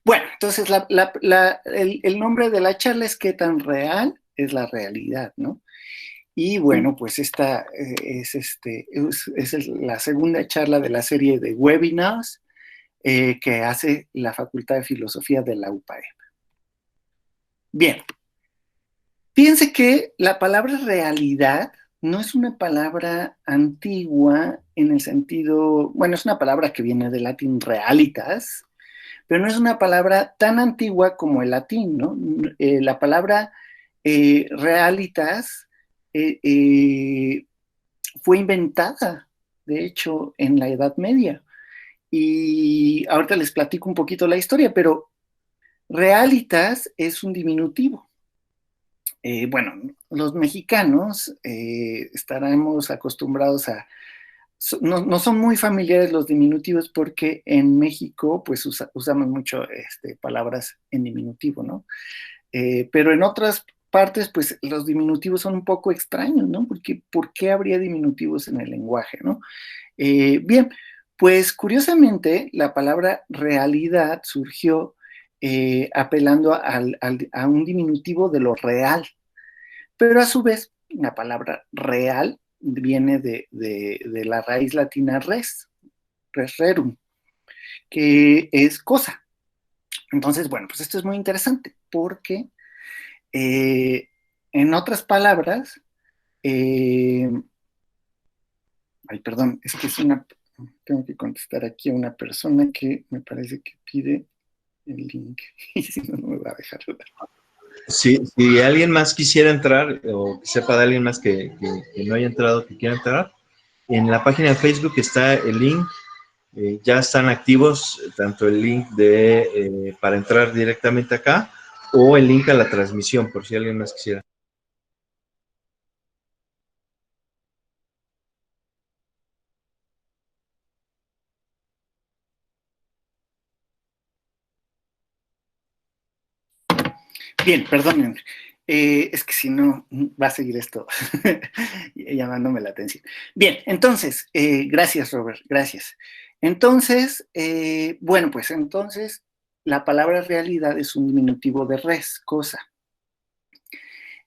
Bueno, entonces el nombre de la charla es ¿qué tan real es la realidad, no? Y bueno, pues esta es la segunda charla de la serie de webinars que hace la Facultad de Filosofía de la UPAE. Bien, fíjense que la palabra realidad no es una palabra antigua en el sentido, bueno, es una palabra que viene del latín realitas, pero no es una palabra tan antigua como el latín, ¿no? La palabra realitas eh, eh, fue inventada, de hecho, en la Edad Media. Y ahorita les platico un poquito la historia, pero realitas es un diminutivo. Bueno, los mexicanos estaremos acostumbrados a, no son muy familiares los diminutivos porque en México pues usamos mucho palabras en diminutivo, ¿no? Pero en otras partes pues los diminutivos son un poco extraños, ¿no? Porque ¿por qué habría diminutivos en el lenguaje, ¿no? Bien, pues curiosamente la palabra realidad surgió apelando a un diminutivo de lo real, pero a su vez la palabra real viene de la raíz latina res rerum, que es cosa. Entonces, bueno, pues esto es muy interesante porque eh, en otras palabras, eh, ay, perdón, es que tengo que contestar aquí a una persona que me parece que pide el link y si no, no me va a dejar. Si alguien más quisiera entrar o que sepa de alguien más que no haya entrado, que quiera entrar, en la página de Facebook está el link. Ya están activos tanto el link para entrar directamente acá o el link a la transmisión, por si alguien más quisiera. Bien, perdonen. Es que si no, va a seguir esto llamándome la atención. Bien, entonces, gracias, Robert, gracias. Entonces, bueno, pues entonces la palabra realidad es un diminutivo de res, cosa.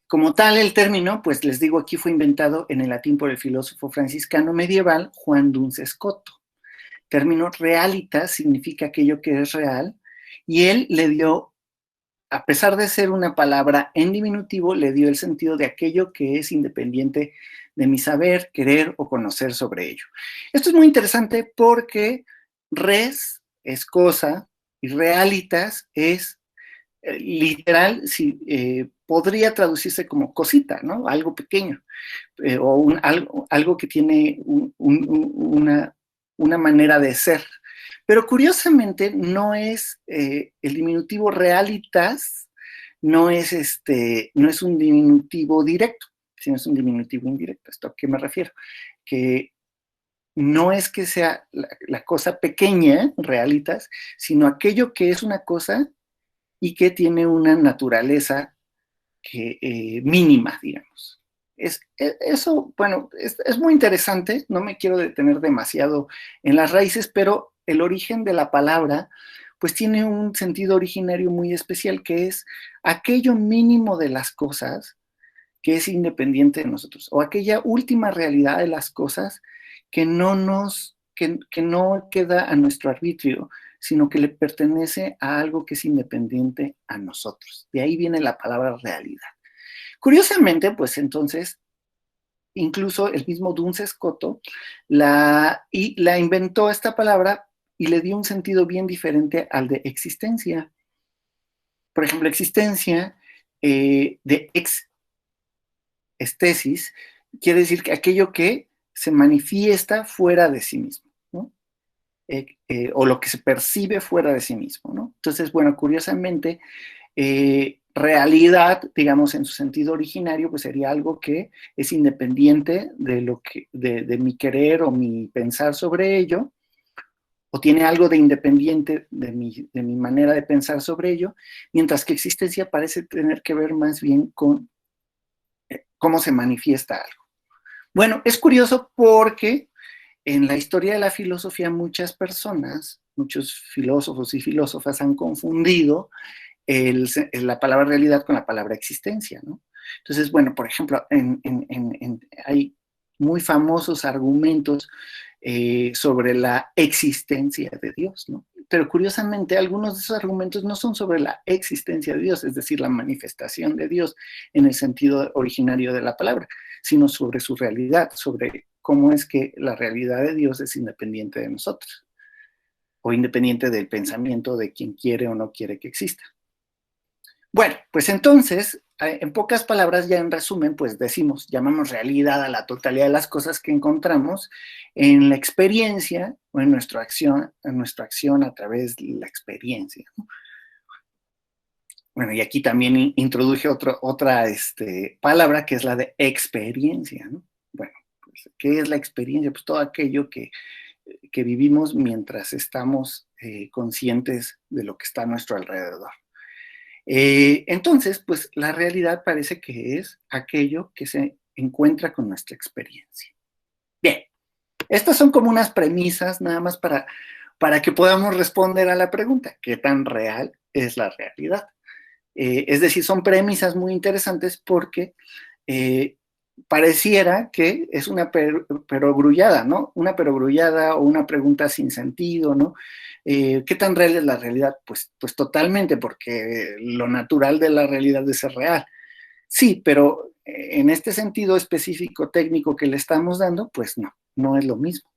Como tal, el término, pues les digo, aquí fue inventado en el latín por el filósofo franciscano medieval Juan Duns Scoto. Término realitas significa aquello que es real, y él le dio, a pesar de ser una palabra en diminutivo, le dio el sentido de aquello que es independiente de mi saber, querer o conocer sobre ello. Esto es muy interesante porque res es cosa y realitas es literal, podría traducirse como cosita, ¿no? Algo pequeño, o algo que tiene una manera de ser. Pero curiosamente no es el diminutivo realitas, no es un diminutivo directo, sino es un diminutivo indirecto. ¿Esto a qué me refiero? Que no es que sea la cosa pequeña, realitas, sino aquello que es una cosa y que tiene una naturaleza mínima, digamos. Eso, bueno, es muy interesante, no me quiero detener demasiado en las raíces, pero el origen de la palabra, pues tiene un sentido originario muy especial, que es aquello mínimo de las cosas que es independiente de nosotros, o aquella última realidad de las cosas que no queda a nuestro arbitrio, sino que le pertenece a algo que es independiente a nosotros. De ahí viene la palabra realidad. Curiosamente, pues entonces, incluso el mismo Duns Scoto la inventó esta palabra y le dio un sentido bien diferente al de existencia. Por ejemplo, existencia de estesis quiere decir que aquello que se manifiesta fuera de sí mismo, ¿no? O lo que se percibe fuera de sí mismo, ¿no? Entonces, bueno, curiosamente, realidad, digamos, en su sentido originario, pues sería algo que es independiente de mi querer o mi pensar sobre ello, o tiene algo de independiente de mi manera de pensar sobre ello, mientras que existencia parece tener que ver más bien con cómo se manifiesta algo. Bueno, es curioso porque en la historia de la filosofía muchas personas, muchos filósofos y filósofas han confundido la palabra realidad con la palabra existencia, ¿no? Entonces, bueno, por ejemplo, hay muy famosos argumentos sobre la existencia de Dios, ¿no? Pero curiosamente, algunos de esos argumentos no son sobre la existencia de Dios, es decir, la manifestación de Dios en el sentido originario de la palabra, sino sobre su realidad, sobre cómo es que la realidad de Dios es independiente de nosotros, o independiente del pensamiento de quien quiere o no quiere que exista. Bueno, pues entonces, en pocas palabras, ya en resumen, pues decimos, llamamos realidad a la totalidad de las cosas que encontramos en la experiencia o en nuestra acción a través de la experiencia, ¿no? Bueno, y aquí también introduje otra palabra que es la de experiencia, ¿no? Bueno, pues, ¿qué es la experiencia? Pues todo aquello que vivimos mientras estamos conscientes de lo que está a nuestro alrededor. Entonces, pues la realidad parece que es aquello que se encuentra con nuestra experiencia. Bien, estas son como unas premisas nada más para que podamos responder a la pregunta, ¿qué tan real es la realidad? Es decir, son premisas muy interesantes porque pareciera que es una perogrullada, ¿no? Una perogrullada o una pregunta sin sentido, ¿no? ¿Qué tan real es la realidad? Pues totalmente, porque lo natural de la realidad es ser real. Sí, pero en este sentido específico técnico que le estamos dando, pues no es lo mismo,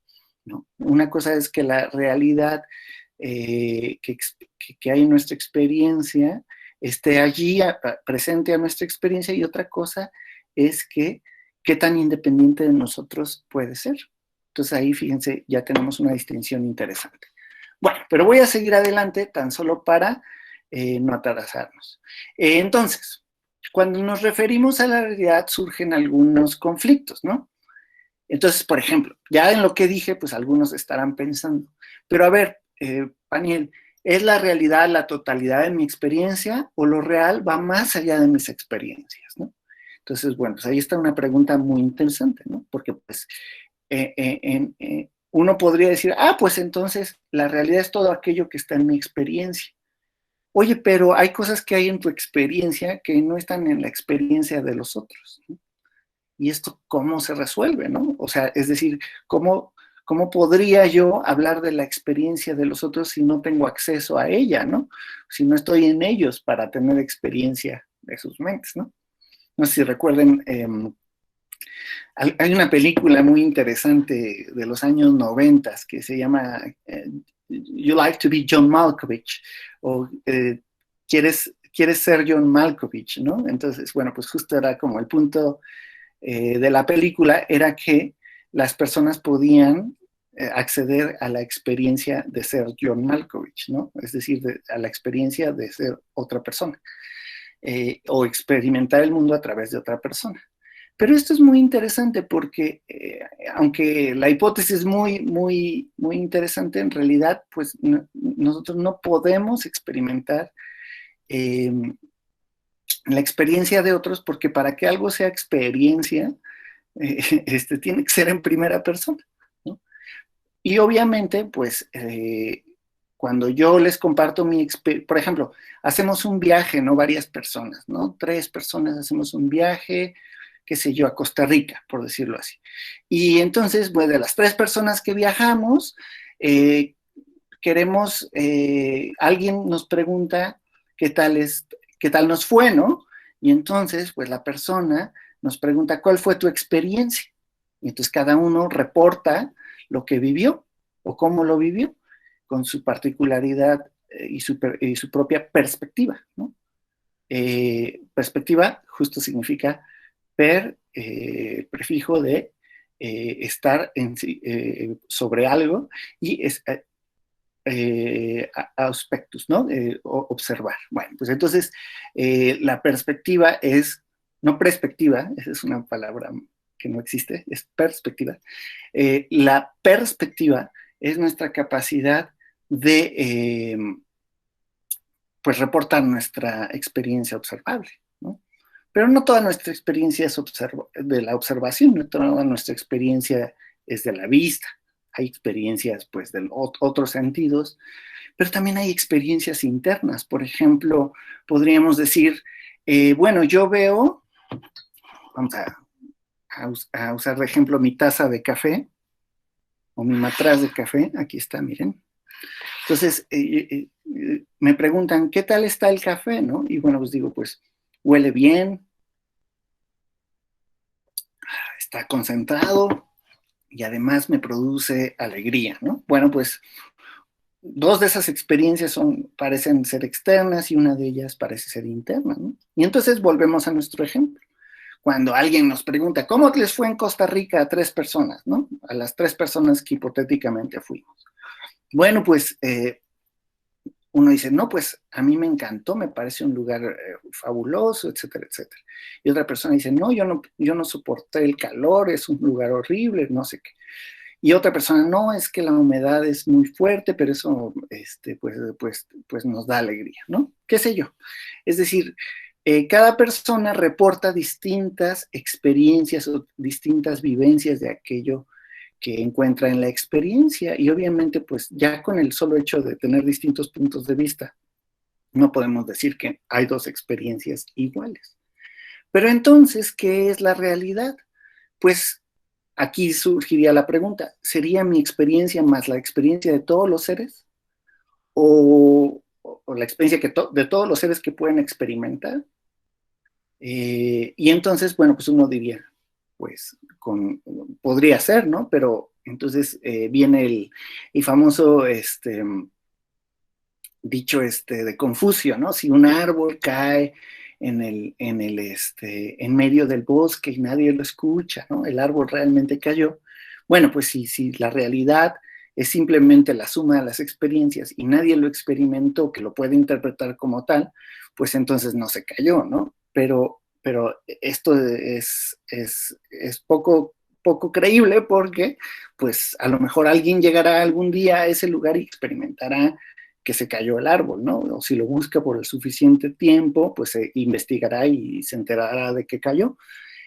¿no? Una cosa es que la realidad que hay en nuestra experiencia esté allí presente a nuestra experiencia, y otra cosa es que qué tan independiente de nosotros puede ser. Entonces ahí, fíjense, ya tenemos una distinción interesante. Bueno, pero voy a seguir adelante tan solo para no atrasarnos. Entonces, cuando nos referimos a la realidad surgen algunos conflictos, ¿no? Entonces, por ejemplo, ya en lo que dije, pues algunos estarán pensando, pero a ver, Paniel, ¿es la realidad la totalidad de mi experiencia o lo real va más allá de mis experiencias, ¿no? Entonces, bueno, pues ahí está una pregunta muy interesante, ¿no? Porque pues uno podría decir, pues entonces la realidad es todo aquello que está en mi experiencia. Oye, pero hay cosas que hay en tu experiencia que no están en la experiencia de los otros, ¿no? ¿Y esto cómo se resuelve, no? O sea, es decir, ¿cómo podría yo hablar de la experiencia de los otros si no tengo acceso a ella, ¿no? Si no estoy en ellos para tener experiencia de sus mentes, ¿no? No sé si recuerden, hay una película muy interesante de los años 90 que se llama You Like to be John Malkovich, o ¿quieres ser John Malkovich, ¿no? Entonces, bueno, pues justo era como el punto de la película, era que las personas podían acceder a la experiencia de ser John Malkovich, ¿no? Es decir, a la experiencia de ser otra persona, o experimentar el mundo a través de otra persona. Pero esto es muy interesante porque, aunque la hipótesis es muy interesante, en realidad, pues nosotros no podemos experimentar eh, la experiencia de otros, porque para que algo sea experiencia, tiene que ser en primera persona, ¿no? Y obviamente, pues, cuando yo les comparto por ejemplo, hacemos un viaje, ¿no? Varias personas, ¿no? 3 personas hacemos un viaje, qué sé yo, a Costa Rica, por decirlo así. Y entonces, pues, de las 3 personas que viajamos, eh, alguien nos pregunta qué tal nos fue, ¿no? Y entonces, pues la persona nos pregunta, ¿cuál fue tu experiencia? Y entonces cada uno reporta lo que vivió o cómo lo vivió, con su particularidad y su propia perspectiva, ¿no? Perspectiva justo significa prefijo de estar sobre algo, y aspectos, ¿no? Observar. Bueno, pues entonces la perspectiva es, no perspectiva, esa es una palabra que no existe, es perspectiva. La perspectiva es nuestra capacidad de, pues, reportar nuestra experiencia observable, ¿no? Pero no toda nuestra experiencia es de la observación, no toda nuestra experiencia es de la vista, hay experiencias pues de otros sentidos, pero también hay experiencias internas. Por ejemplo, podríamos decir, bueno, yo veo, vamos a usar de ejemplo mi taza de café o mi matraz de café, aquí está, miren. Entonces, me preguntan, ¿qué tal está el café? ¿No? Y bueno, pues digo, pues huele bien, está concentrado y además me produce alegría, ¿no? Bueno, pues dos de esas experiencias parecen ser externas y una de ellas parece ser interna, ¿no? Y entonces volvemos a nuestro ejemplo. Cuando alguien nos pregunta, ¿cómo les fue en Costa Rica a 3 personas, ¿no? A las 3 personas que hipotéticamente fuimos. Bueno, pues uno dice, no, pues a mí me encantó, me parece un lugar fabuloso, etcétera, etcétera. Y otra persona dice, no, yo no soporté el calor, es un lugar horrible, no sé qué. Y otra persona, no, es que la humedad es muy fuerte, pero eso pues nos da alegría, ¿no? ¿Qué sé yo? Es decir, cada persona reporta distintas experiencias o distintas vivencias de aquello que encuentra en la experiencia y obviamente pues ya con el solo hecho de tener distintos puntos de vista, no podemos decir que hay dos experiencias iguales. Pero entonces, ¿qué es la realidad? Pues aquí surgiría la pregunta, ¿sería mi experiencia más la experiencia de todos los seres? ¿O la experiencia de todos los seres que pueden experimentar? Y entonces, bueno, pues uno diría, pues podría ser, ¿no? Pero entonces viene el famoso dicho de Confucio, ¿no? Si un árbol cae en medio del bosque y nadie lo escucha, ¿no? El árbol realmente cayó. Bueno, pues si la realidad es simplemente la suma de las experiencias y nadie lo experimentó, que lo puede interpretar como tal, pues entonces no se cayó, ¿no? Pero esto es poco creíble porque pues a lo mejor alguien llegará algún día a ese lugar y experimentará que se cayó el árbol, ¿no? O si lo busca por el suficiente tiempo, pues se investigará y se enterará de que cayó.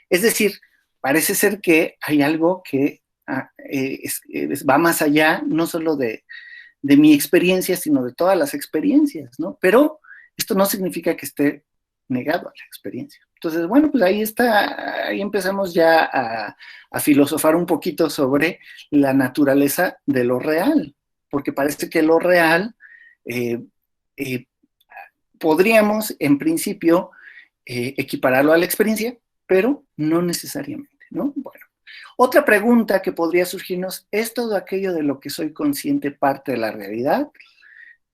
Es decir, parece ser que hay algo que va más allá, no solo de mi experiencia, sino de todas las experiencias, ¿no? Pero esto no significa que esté negado a la experiencia. Entonces, bueno, pues ahí empezamos ya a filosofar un poquito sobre la naturaleza de lo real, porque parece que lo real eh, eh, podríamos, en principio, equipararlo a la experiencia, pero no necesariamente, ¿no? Bueno, otra pregunta que podría surgirnos, ¿es todo aquello de lo que soy consciente parte de la realidad?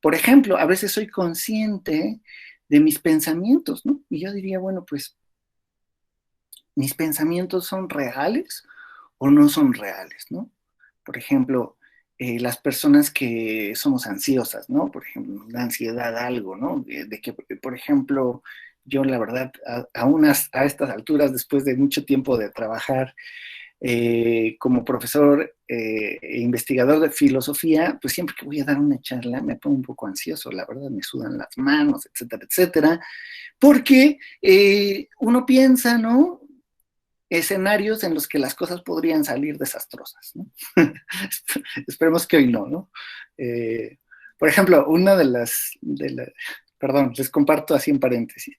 Por ejemplo, a veces soy consciente de mis pensamientos, ¿no? Y yo diría, bueno, pues, ¿mis pensamientos son reales o no son reales, ¿no? Por ejemplo, las personas que somos ansiosas, ¿no? Por ejemplo, nos da ansiedad algo, ¿no? De que, por ejemplo, yo la verdad, a estas alturas, después de mucho tiempo de trabajar como profesor e investigador de filosofía, pues siempre que voy a dar una charla me pongo un poco ansioso, la verdad, me sudan las manos, etcétera, etcétera, porque uno piensa, ¿no? Escenarios en los que las cosas podrían salir desastrosas, ¿no? Esperemos que hoy no, ¿no? Por ejemplo, perdón, les comparto así en paréntesis,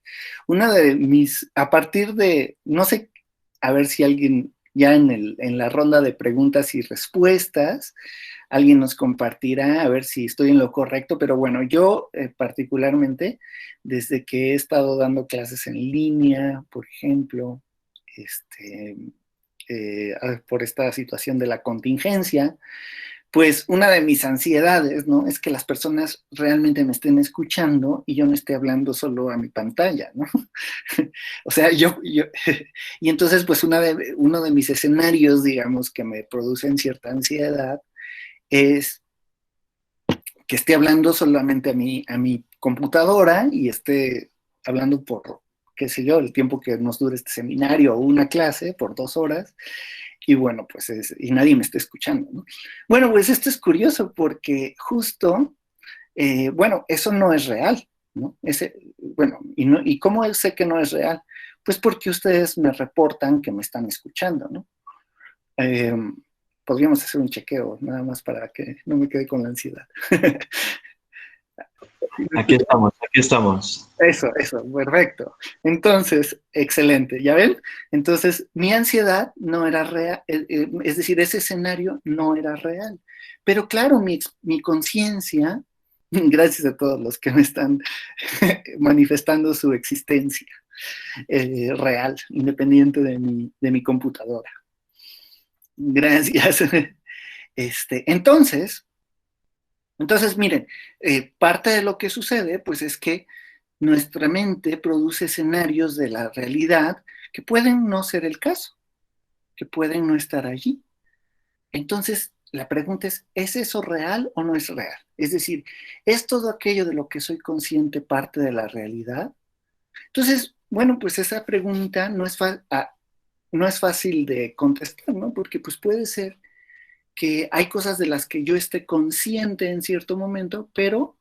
a partir de, no sé, a ver si alguien ya en la ronda de preguntas y respuestas, alguien nos compartirá, a ver si estoy en lo correcto, pero bueno, yo particularmente, desde que he estado dando clases en línea, por ejemplo, por esta situación de la contingencia, pues una de mis ansiedades, ¿no? Es que las personas realmente me estén escuchando y yo no esté hablando solo a mi pantalla, ¿no? O sea, y entonces pues uno de mis escenarios, digamos, que me producen cierta ansiedad es que esté hablando solamente a mi computadora y esté hablando por, qué sé yo, el tiempo que nos dure este seminario o una clase por 2 horas y bueno, pues y nadie me está escuchando, ¿no? Bueno, pues esto es curioso porque justo, bueno, eso no es real, ¿no? Bueno, ¿y cómo sé que no es real? Pues porque ustedes me reportan que me están escuchando, ¿no? Eh, podríamos hacer un chequeo, nada más para que no me quede con la ansiedad. Aquí estamos, aquí estamos. Eso, perfecto. Entonces, excelente, ¿ya ven? Entonces, mi ansiedad no era real, es decir, ese escenario no era real. Pero claro, mi conciencia, gracias a todos los que me están manifestando su existencia real, independiente de mi computadora. Gracias. Entonces, miren, parte de lo que sucede, pues es que nuestra mente produce escenarios de la realidad que pueden no ser el caso, que pueden no estar allí. Entonces, la pregunta ¿es eso real o no es real? Es decir, ¿es todo aquello de lo que soy consciente parte de la realidad? Entonces, bueno, pues esa pregunta no es fácil de contestar, ¿no? Porque pues puede ser que hay cosas de las que yo esté consciente en cierto momento, pero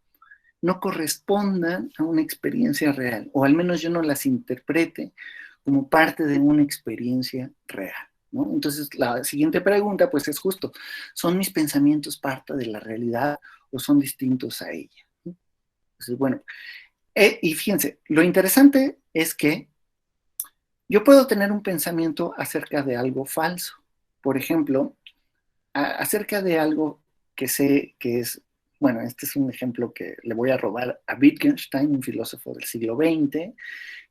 no correspondan a una experiencia real, o al menos yo no las interprete como parte de una experiencia real, ¿no? Entonces, la siguiente pregunta, pues es justo, ¿son mis pensamientos parte de la realidad o son distintos a ella? Entonces, bueno, y fíjense, lo interesante es que yo puedo tener un pensamiento acerca de algo falso. Por ejemplo, acerca de algo que sé que es, bueno, este es un ejemplo que le voy a robar a Wittgenstein, un filósofo del siglo XX,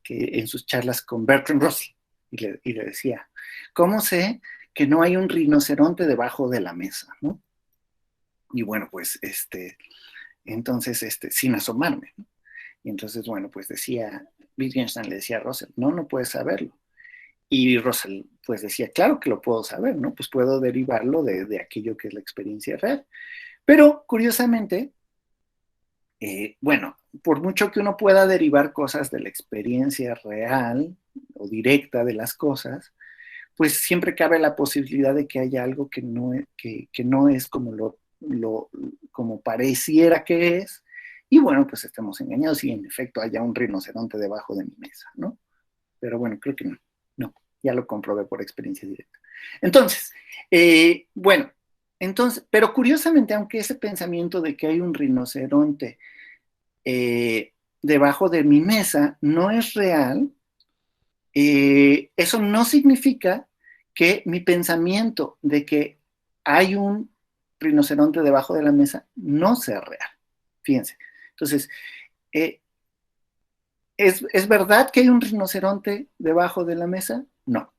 que en sus charlas con Bertrand Russell, y le decía, ¿cómo sé que no hay un rinoceronte debajo de la mesa? ¿No? Y bueno, pues, entonces, sin asomarme, ¿no? Y entonces, bueno, pues Wittgenstein le decía a Russell, no puedes saberlo. Y Russell pues decía, claro que lo puedo saber, ¿no? Pues puedo derivarlo de aquello que es la experiencia real. Pero curiosamente, bueno, por mucho que uno pueda derivar cosas de la experiencia real o directa de las cosas, pues siempre cabe la posibilidad de que haya algo que no es como pareciera que es, y bueno, pues estemos engañados y en efecto haya un rinoceronte debajo de mi mesa, ¿no? Pero bueno, creo que no, ya lo comprobé por experiencia directa. Entonces, bueno, pero curiosamente, aunque ese pensamiento de que hay un rinoceronte debajo de mi mesa no es real, eso no significa que mi pensamiento de que hay un rinoceronte debajo de la mesa no sea real. Fíjense. Entonces, eh, ¿es verdad que hay un rinoceronte debajo de la mesa? No.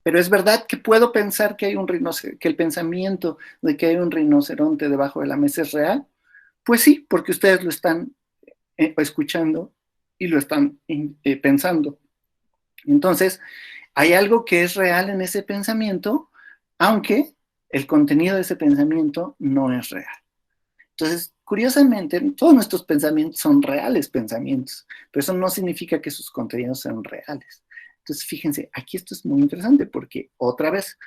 Pero es verdad que puedo pensar que que el pensamiento de que hay un rinoceronte debajo de la mesa es real. Pues sí, porque ustedes lo están escuchando y lo están pensando. Entonces, hay algo que es real en ese pensamiento, aunque el contenido de ese pensamiento no es real. Entonces, curiosamente, todos nuestros pensamientos son reales pensamientos, pero eso no significa que sus contenidos sean reales. Entonces, fíjense, aquí esto es muy interesante porque otra vez,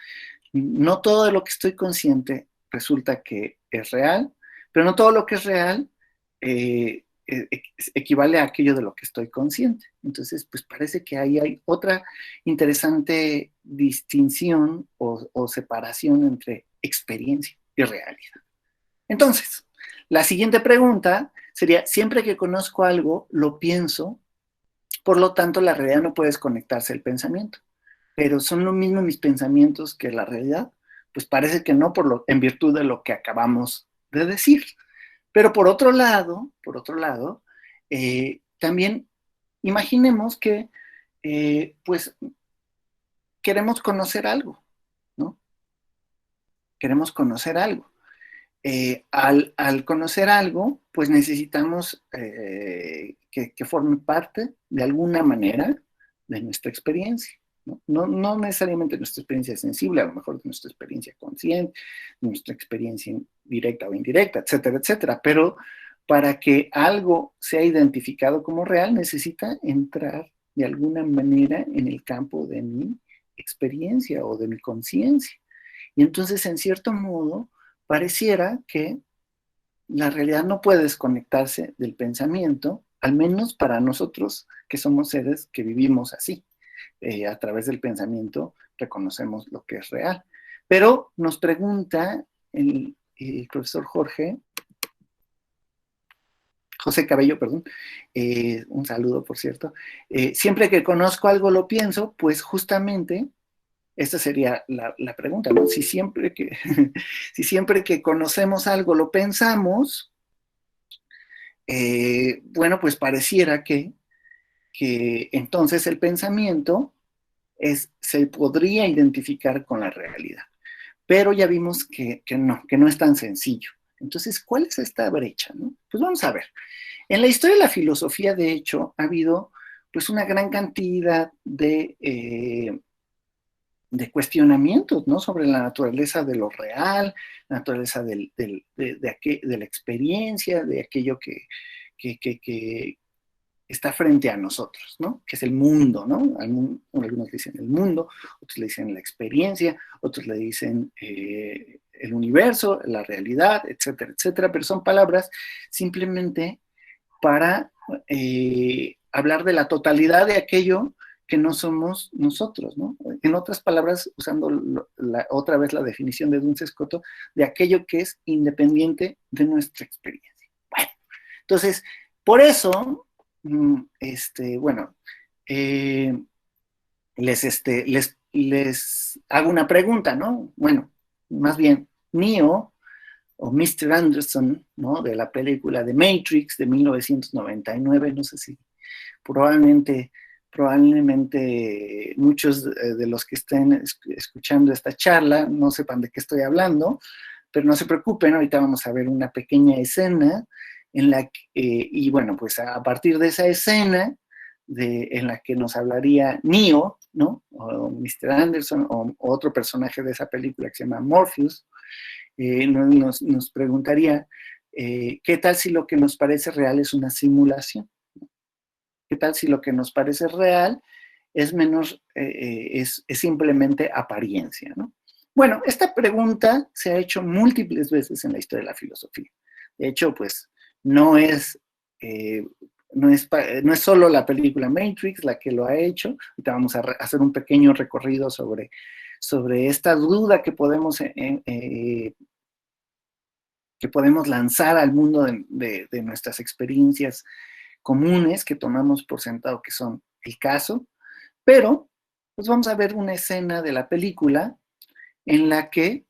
no todo de lo que estoy consciente resulta que es real, pero no todo lo que es real equivale a aquello de lo que estoy consciente. Entonces, pues parece que ahí hay otra interesante distinción o separación entre experiencia y realidad. Entonces, la siguiente pregunta sería, siempre que conozco algo, lo pienso, por lo tanto, la realidad no puede desconectarse del pensamiento. Pero ¿son lo mismo mis pensamientos que la realidad? Pues parece que no, en virtud de lo que acabamos de decir. Pero por otro lado, también imaginemos que, pues, queremos conocer algo, ¿no? Queremos conocer algo. Al conocer algo, pues necesitamos que forme parte de alguna manera de nuestra experiencia. ¿No? No necesariamente nuestra experiencia sensible, a lo mejor de nuestra experiencia consciente, nuestra experiencia directa o indirecta, etcétera, etcétera. Pero para que algo sea identificado como real, necesita entrar de alguna manera en el campo de mi experiencia o de mi conciencia. Y entonces, en cierto modo, pareciera que la realidad no puede desconectarse del pensamiento, al menos para nosotros que somos seres que vivimos así. A través del pensamiento reconocemos lo que es real. Pero nos pregunta el profesor José Cabello, perdón, un saludo, por cierto. Siempre que conozco algo lo pienso, pues justamente esta sería la pregunta, ¿no? Si siempre que, si siempre que conocemos algo lo pensamos, bueno, pues pareciera que entonces el pensamiento se podría identificar con la realidad. Pero ya vimos que no es tan sencillo. Entonces, ¿cuál es esta brecha? ¿No? Pues vamos a ver. En la historia de la filosofía, de hecho, ha habido pues una gran cantidad de cuestionamientos, ¿no? Sobre la naturaleza de lo real, la naturaleza de la experiencia, de aquello que está frente a nosotros, ¿no? Que es el mundo, ¿no? Algunos dicen el mundo, otros le dicen la experiencia, otros le dicen el universo, la realidad, etcétera, etcétera, pero son palabras simplemente para hablar de la totalidad de aquello que no somos nosotros, ¿no? En otras palabras, usando otra vez la definición de Duns Scoto, de aquello que es independiente de nuestra experiencia. Bueno, entonces, por eso, bueno, les hago una pregunta, ¿no? Bueno, más bien, Neo o Mr. Anderson, ¿no? De la película de Matrix de 1999, no sé si probablemente muchos de los que estén escuchando esta charla no sepan de qué estoy hablando, pero no se preocupen, ahorita vamos a ver una pequeña escena en la que, y bueno, pues a partir de esa escena en la que nos hablaría Neo, ¿no? O Mr. Anderson, o otro personaje de esa película que se llama Morpheus, nos preguntaría, ¿qué tal si lo que nos parece real es una simulación? ¿Qué tal si lo que nos parece real es menos, es simplemente apariencia, ¿no? Bueno, esta pregunta se ha hecho múltiples veces en la historia de la filosofía. De hecho, pues no es, eh, no es solo la película Matrix la que lo ha hecho. Ahorita vamos a hacer un pequeño recorrido sobre esta duda que podemos lanzar al mundo de nuestras experiencias comunes que tomamos por sentado que son el caso, pero pues vamos a ver una escena de la película en la que,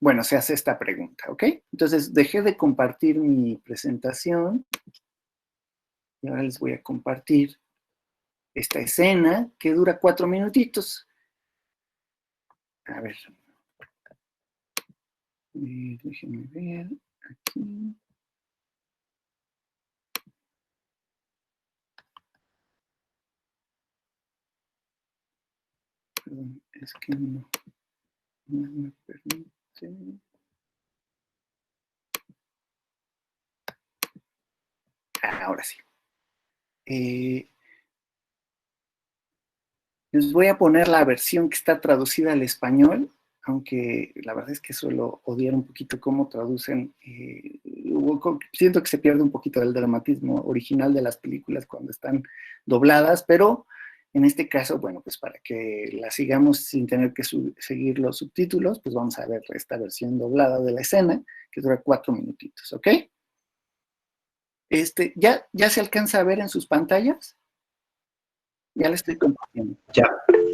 bueno, se hace esta pregunta, ¿ok? Entonces dejé de compartir mi presentación y ahora les voy a compartir esta escena que dura 4 minutitos. A ver, déjenme ver aquí. Perdón, es que no me permite. Ahora sí. Les voy a poner la versión que está traducida al español, aunque la verdad es que suelo odiar un poquito cómo traducen. Siento que se pierde un poquito del dramatismo original de las películas cuando están dobladas, pero en este caso, bueno, pues para que la sigamos sin tener que seguir los subtítulos, pues vamos a ver esta versión doblada de la escena, que dura 4 minutitos, ¿ok? ¿Ya se alcanza a ver en sus pantallas? Ya le estoy compartiendo.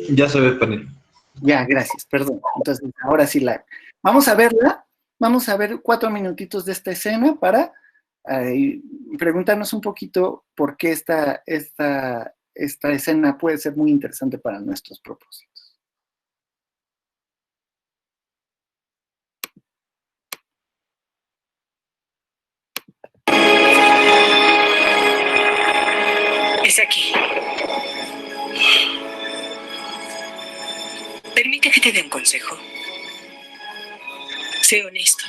Ya se ve, panel. Ya, gracias, perdón. Entonces, ahora sí vamos a verla, vamos a ver 4 minutitos de esta escena para preguntarnos un poquito por qué esta escena puede ser muy interesante para nuestros propósitos. Es aquí. Permite que te dé un consejo. Sé honesto.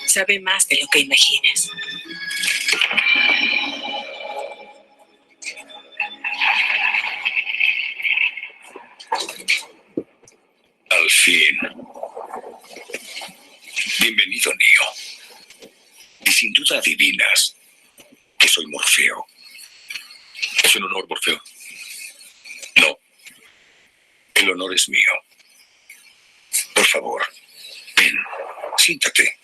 Sabe más de lo que imaginas. Al fin. Bienvenido, Neo. Y sin duda adivinas que soy Morfeo. Es un honor, Morfeo. No. El honor es mío. Por favor, ven, siéntate.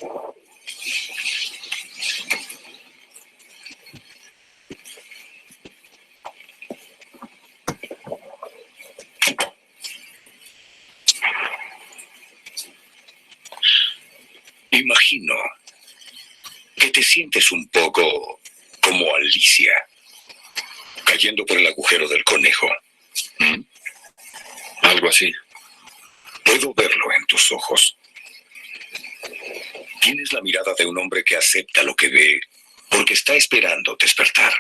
Imagino que te sientes un poco como Alicia, cayendo por el agujero del conejo. ¿Mm? Algo así. Puedo verlo en tus ojos. Tienes la mirada de un hombre que acepta lo que ve porque está esperando despertar.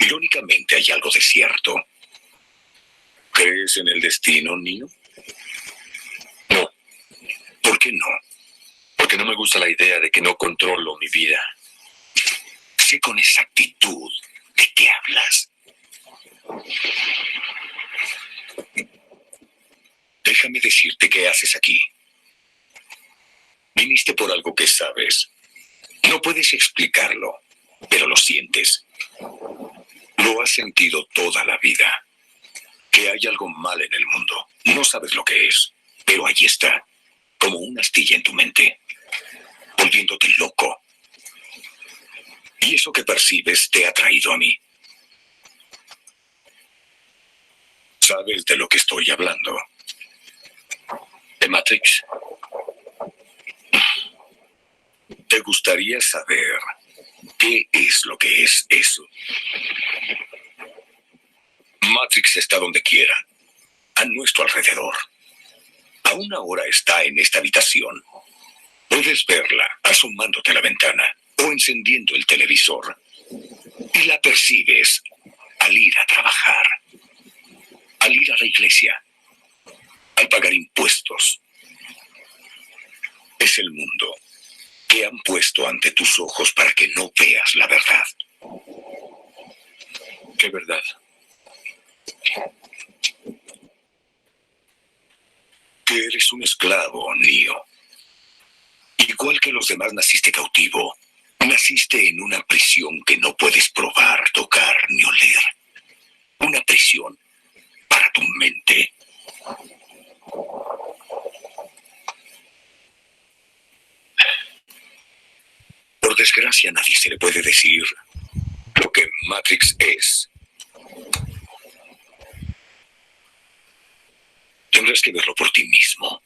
Irónicamente, hay algo de cierto. ¿Crees en el destino, Neo? No. ¿Por qué no? Porque no me gusta la idea de que no controlo mi vida. Sé con exactitud de qué hablas. Déjame decirte qué haces aquí. Viniste por algo que sabes. No puedes explicarlo, pero lo sientes. Lo has sentido toda la vida. Que hay algo mal en el mundo. No sabes lo que es, pero ahí está, como una astilla en tu mente, volviéndote loco. Y eso que percibes te ha traído a mí. ¿Sabes de lo que estoy hablando? ¿De Matrix? ¿Te gustaría saber qué es lo que es eso? Matrix está donde quiera, a nuestro alrededor. Aún ahora está en esta habitación. Puedes verla asomándote a la ventana o encendiendo el televisor. Y la percibes al ir a trabajar, al ir a la iglesia, al pagar impuestos. Es el mundo que han puesto ante tus ojos para que no veas la verdad. ¿Qué verdad? Que eres un esclavo, Neo. Igual que los demás, naciste cautivo. Naciste en una prisión que no puedes probar, tocar ni oler. Una prisión para tu mente. Por desgracia, a nadie se le puede decir lo que Matrix es. Tendrás que verlo por ti mismo.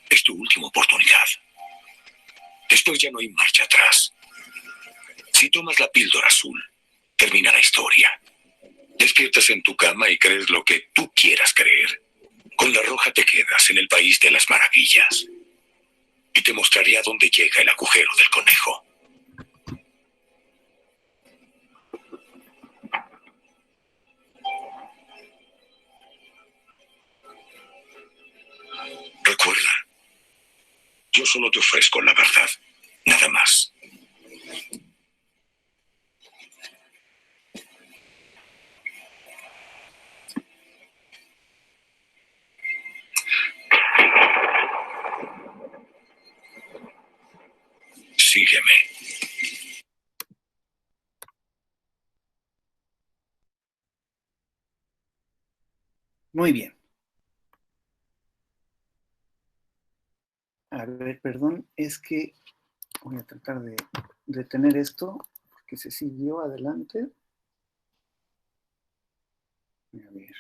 Es tu última oportunidad. Después ya no hay marcha atrás. Si tomas la píldora azul, termina la historia. Despiertas en tu cama y crees lo que tú quieras creer. Con la roja te quedas en el país de las maravillas. Y te mostraré a dónde llega el agujero del conejo. Recuerda, yo solo te ofrezco la verdad, nada más. Sígueme. Muy bien. A ver, perdón, es que voy a tratar de detener esto porque se siguió adelante. A ver.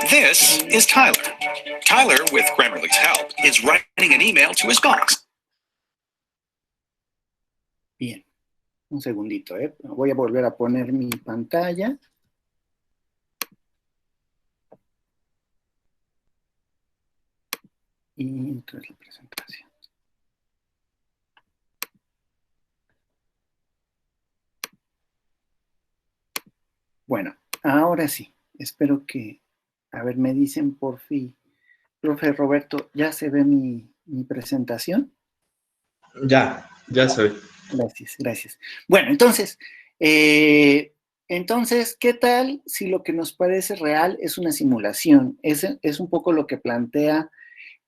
This is Tyler. Tyler, with Grammarly's help, is writing an email to his boss. Bien, un segundito, ¿eh? Voy a volver a poner mi pantalla. Y entonces la presentación. Bueno, ahora sí, espero que, a ver, me dicen por fin, profe Roberto, ¿ya se ve mi presentación? Ya se ve. Gracias, gracias. Bueno, entonces, ¿qué tal si lo que nos parece real es una simulación? Es un poco lo que plantea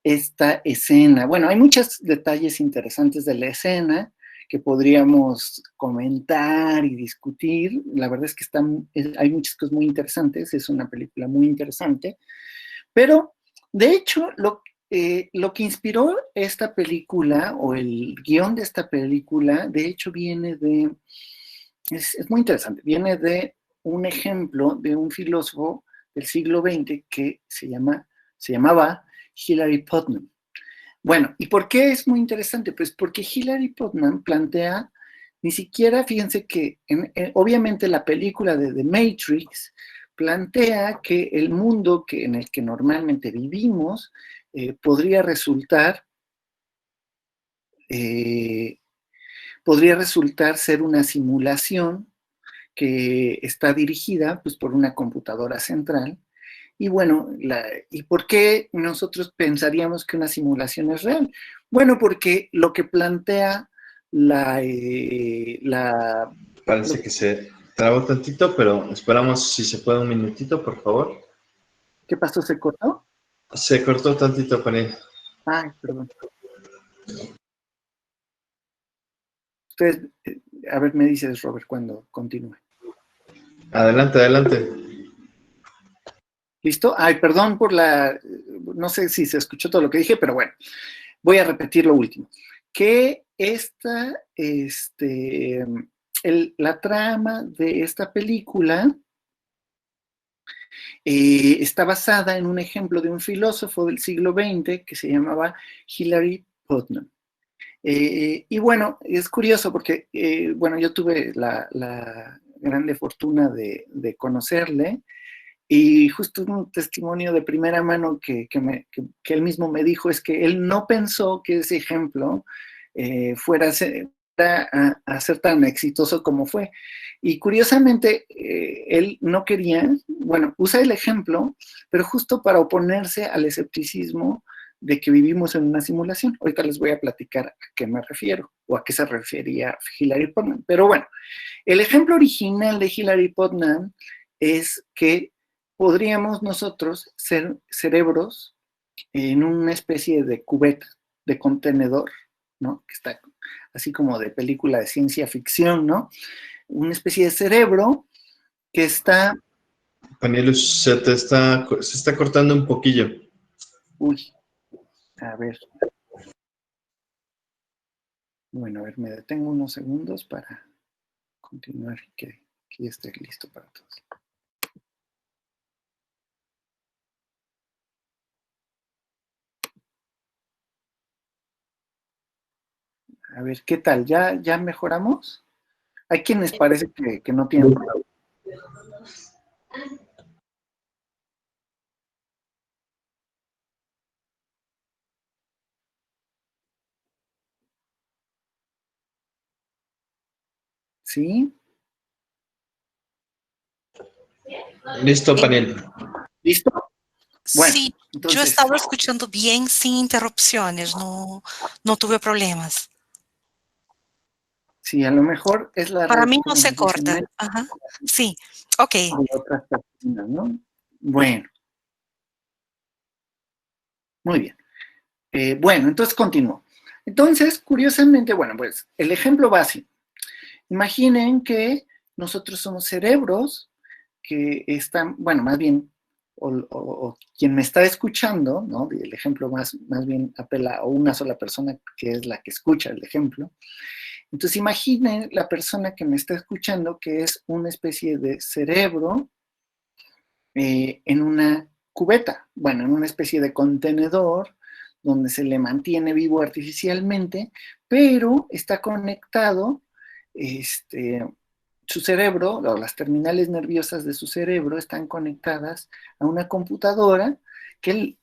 esta escena. Bueno, hay muchos detalles interesantes de la escena que podríamos comentar y discutir. La verdad es que hay muchas cosas muy interesantes, es una película muy interesante, pero de hecho lo que inspiró esta película o el guión de esta película, de hecho es muy interesante, viene de un ejemplo de un filósofo del siglo XX que se llamaba Hilary Putnam. Bueno, ¿y por qué es muy interesante? Pues porque Hilary Putnam plantea, ni siquiera, fíjense que obviamente la película de The Matrix plantea que el mundo en el que normalmente vivimos podría eh, resultar ser una simulación que está dirigida pues, por una computadora central. Y bueno, ¿y por qué nosotros pensaríamos que una simulación es real? Bueno, porque lo que plantea Parece que se trabó tantito, pero esperamos si se puede un minutito, por favor. ¿Qué pasó? ¿Se cortó? Se cortó tantito, Panel. Ay, perdón. Entonces, a ver, me dices, Robert, cuando continúe. Adelante, adelante. ¿Listo? Ay, perdón no sé si se escuchó todo lo que dije, pero bueno, voy a repetir lo último. Que la trama de esta película está basada en un ejemplo de un filósofo del siglo XX que se llamaba Hilary Putnam. Y bueno, es curioso porque, bueno, yo tuve la grande fortuna de conocerle y justo un testimonio de primera mano que él mismo me dijo es que él no pensó que ese ejemplo fuera a ser tan exitoso como fue. Y curiosamente, él no quería, bueno, usa el ejemplo, pero justo para oponerse al escepticismo de que vivimos en una simulación. Ahorita les voy a platicar a qué me refiero o a qué se refería Hilary Putnam. Pero bueno, el ejemplo original de Hilary Putnam es que podríamos nosotros ser cerebros en una especie de cubeta, de contenedor, ¿no? Que está así como de película de ciencia ficción, ¿no? Una especie de cerebro que está... Panelus, se está cortando un poquillo. Uy, a ver. Bueno, a ver, me detengo unos segundos para continuar y que ya esté listo para todos. A ver, ¿qué tal? ¿Ya mejoramos? Hay quienes parece que no tienen problema. ¿Sí? Listo, Panel. ¿Listo? Bueno, Sí, entonces, yo estaba escuchando bien sin interrupciones, no tuve problemas. sí, a lo mejor es la Para red, mí no como se nos dicen, corta. Ajá. Sí, ok. de otras personas, ¿no? Bueno, muy bien. Bueno, entonces continúo. Entonces, curiosamente, bueno, pues el ejemplo básico. Imaginen que nosotros somos cerebros que están, bueno, más bien, o quien me está escuchando, ¿no? El ejemplo más bien apela a una sola persona que es la que escucha el ejemplo. Entonces imaginen la persona que me está escuchando que es una especie de cerebro en una cubeta, bueno, en una especie de contenedor donde se le mantiene vivo artificialmente, pero está conectado, su cerebro, o las terminales nerviosas de su cerebro están conectadas a una computadora que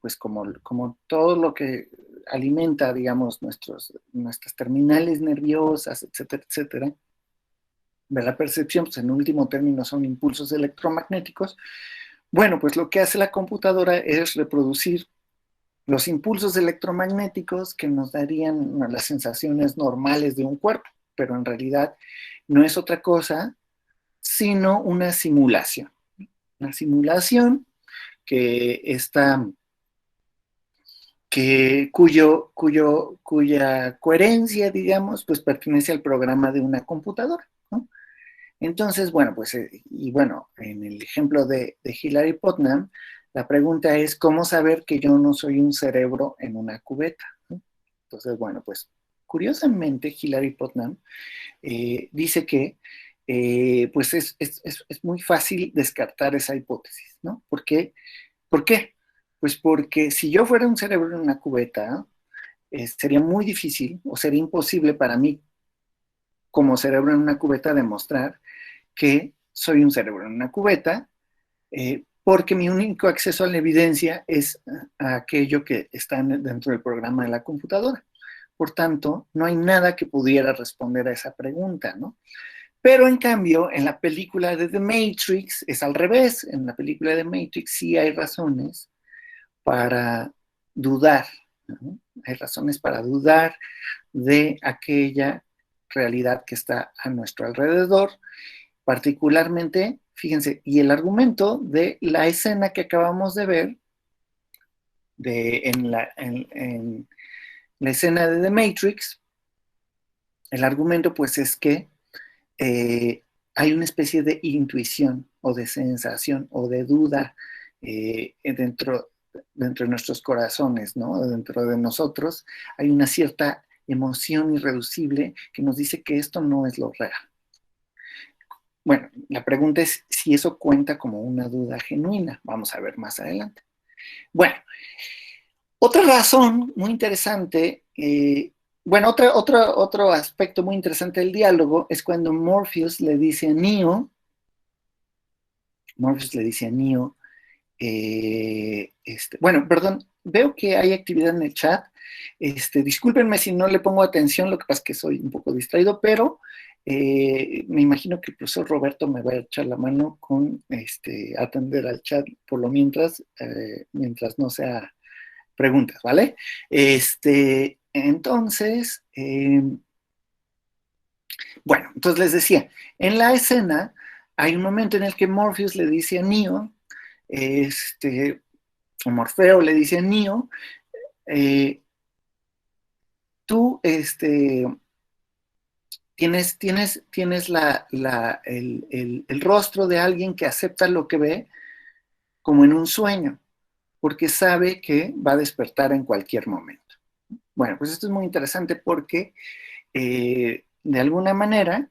pues como todo lo que alimenta, digamos, nuestras terminales nerviosas, etcétera, etcétera, de la percepción, pues en último término son impulsos electromagnéticos. Bueno, pues lo que hace la computadora es reproducir los impulsos electromagnéticos que nos darían las sensaciones normales de un cuerpo, pero en realidad no es otra cosa sino una simulación que está cuya coherencia, digamos, pues pertenece al programa de una computadora, ¿no? Entonces, bueno, pues, y bueno, en el ejemplo de Hilary Putnam, la pregunta es, ¿cómo saber que yo no soy un cerebro en una cubeta? ¿No? Entonces, bueno, pues, curiosamente, Hilary Putnam dice que, pues, es muy fácil descartar esa hipótesis, ¿no? ¿Por qué? ¿Por qué? Pues porque si yo fuera un cerebro en una cubeta, sería muy difícil o sería imposible para mí como cerebro en una cubeta demostrar que soy un cerebro en una cubeta, porque mi único acceso a la evidencia es a aquello que está dentro del programa de la computadora. Por tanto, no hay nada que pudiera responder a esa pregunta, ¿no? Pero en cambio, en la película de The Matrix es al revés. En la película de The Matrix sí hay razones para dudar, ¿no? Hay razones para dudar de aquella realidad que está a nuestro alrededor, particularmente, fíjense, y el argumento de la escena que acabamos de ver, en la escena de The Matrix, el argumento pues es que hay una especie de intuición o de sensación o de duda dentro de nuestros corazones, ¿no? Dentro de nosotros hay una cierta emoción irreducible que nos dice que esto no es lo real. Bueno, la pregunta es si eso cuenta como una duda genuina. Vamos a ver más adelante. Bueno, otra razón muy interesante, bueno, otro aspecto muy interesante del diálogo es cuando Morpheus le dice a Neo, bueno, perdón, veo que hay actividad en el chat. Discúlpenme si no le pongo atención, lo que pasa es que soy un poco distraído, pero me imagino que el profesor Roberto me va a echar la mano con atender al chat por lo mientras no sea preguntas, ¿vale? Entonces, bueno, entonces les decía, en la escena hay un momento en el que Morpheus le dice a Neo, o Morfeo le dice a Neo, tú, tienes el rostro de alguien que acepta lo que ve como en un sueño, porque sabe que va a despertar en cualquier momento. Bueno, pues esto es muy interesante porque de alguna manera,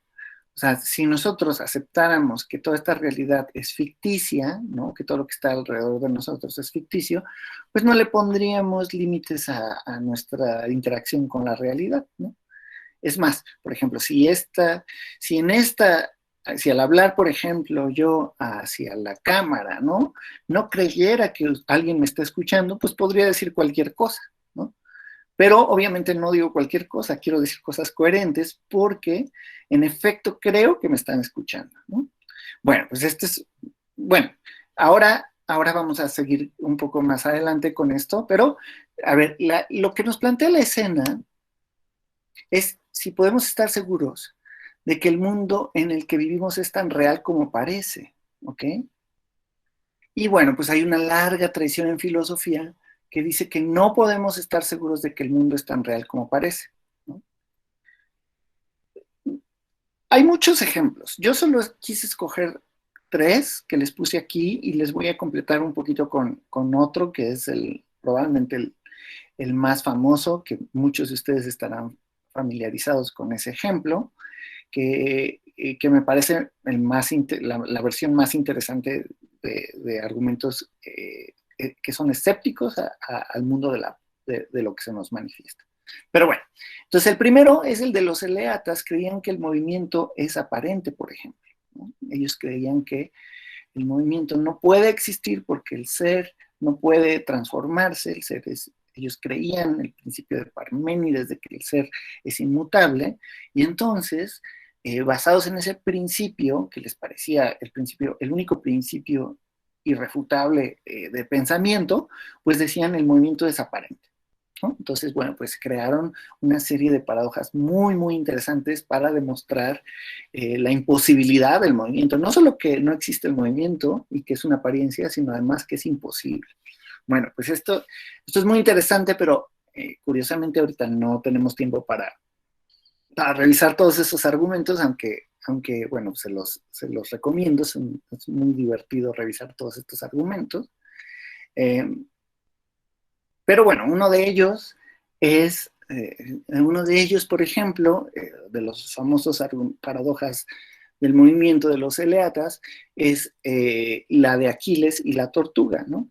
o sea, si nosotros aceptáramos que toda esta realidad es ficticia, ¿no? Que todo lo que está alrededor de nosotros es ficticio, pues no le pondríamos límites a nuestra interacción con la realidad, ¿no? Es más, por ejemplo, si al hablar, por ejemplo, yo hacia la cámara, ¿no? No creyera que alguien me está escuchando, pues podría decir cualquier cosa, ¿no? Pero obviamente no digo cualquier cosa, quiero decir cosas coherentes porque en efecto creo que me están escuchando, ¿no? Bueno, pues bueno, ahora vamos a seguir un poco más adelante con esto, pero a ver, lo que nos plantea la escena es si podemos estar seguros de que el mundo en el que vivimos es tan real como parece, ¿ok? Y bueno, pues hay una larga tradición en filosofía que dice que no podemos estar seguros de que el mundo es tan real como parece, ¿no? Hay muchos ejemplos. Yo solo quise escoger 3 que les puse aquí y les voy a completar un poquito con otro que es probablemente el más famoso, que muchos de ustedes estarán familiarizados con ese ejemplo, que me parece la versión más interesante de argumentos que son escépticos al mundo de lo que se nos manifiesta. Pero bueno, entonces el primero es el de los eleatas, creían que el movimiento es aparente, por ejemplo, ¿no? Ellos creían que el movimiento no puede existir porque el ser no puede transformarse, ellos creían en el principio de Parménides de que el ser es inmutable, y entonces, basados en ese principio, que les parecía el único principio irrefutable de pensamiento, pues decían el movimiento es aparente, ¿no? Entonces, bueno, pues crearon una serie de paradojas muy, muy interesantes para demostrar la imposibilidad del movimiento. No solo que no existe el movimiento y que es una apariencia, sino además que es imposible. Bueno, pues esto es muy interesante, pero curiosamente ahorita no tenemos tiempo para revisar todos esos argumentos, aunque bueno, se los recomiendo, es muy divertido revisar todos estos argumentos. Pero bueno, uno de ellos, por ejemplo, de los famosos paradojas del movimiento de los eleatas, es la de Aquiles y la tortuga, ¿no?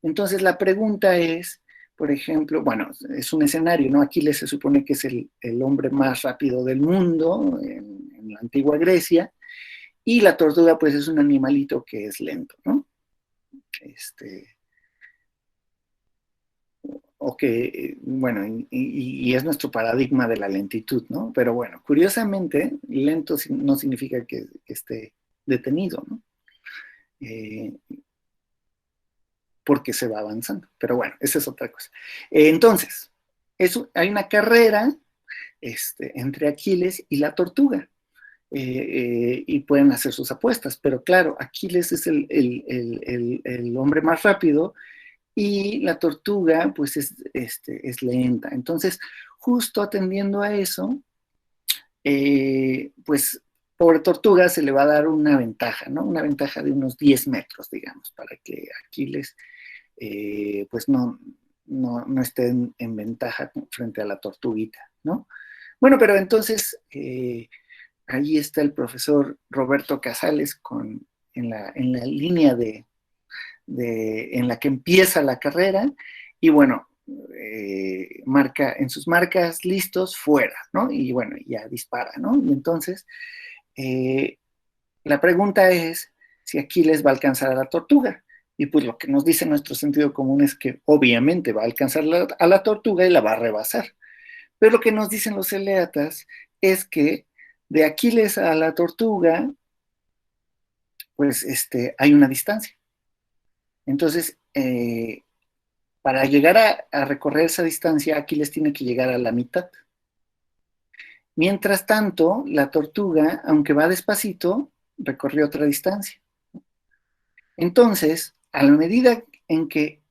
Entonces la pregunta es, por ejemplo, bueno, es un escenario, ¿no? Aquiles se supone que es el hombre más rápido del mundo en la antigua Grecia, y la tortuga pues es un animalito que es lento, ¿no? O que, bueno, y es nuestro paradigma de la lentitud, ¿no? Pero bueno, curiosamente, lento no significa que esté detenido, ¿no? Porque se va avanzando. Pero bueno, esa es otra cosa. Entonces, hay una carrera entre Aquiles y la tortuga. Y pueden hacer sus apuestas, pero claro, Aquiles es el hombre más rápido y la tortuga pues es lenta. Entonces, justo atendiendo a eso, pues pobre tortuga se le va a dar una ventaja, ¿no? Una ventaja de unos 10 metros, digamos, para que Aquiles pues no esté en ventaja frente a la tortuguita, ¿no? Bueno, pero entonces ahí está el profesor Roberto Casales en la línea en la que empieza la carrera y bueno, marca en sus marcas listos fuera, ¿no? Y bueno, ya dispara, ¿no? Y entonces la pregunta es si Aquiles va a alcanzar a la tortuga. Y pues lo que nos dice nuestro sentido común es que obviamente va a alcanzar a la tortuga y la va a rebasar. Pero lo que nos dicen los eleatas es que de Aquiles a la tortuga, pues hay una distancia. Entonces, para llegar a recorrer esa distancia, Aquiles tiene que llegar a la mitad. Mientras tanto, la tortuga, aunque va despacito, recorrió otra distancia. Entonces, a la medida en que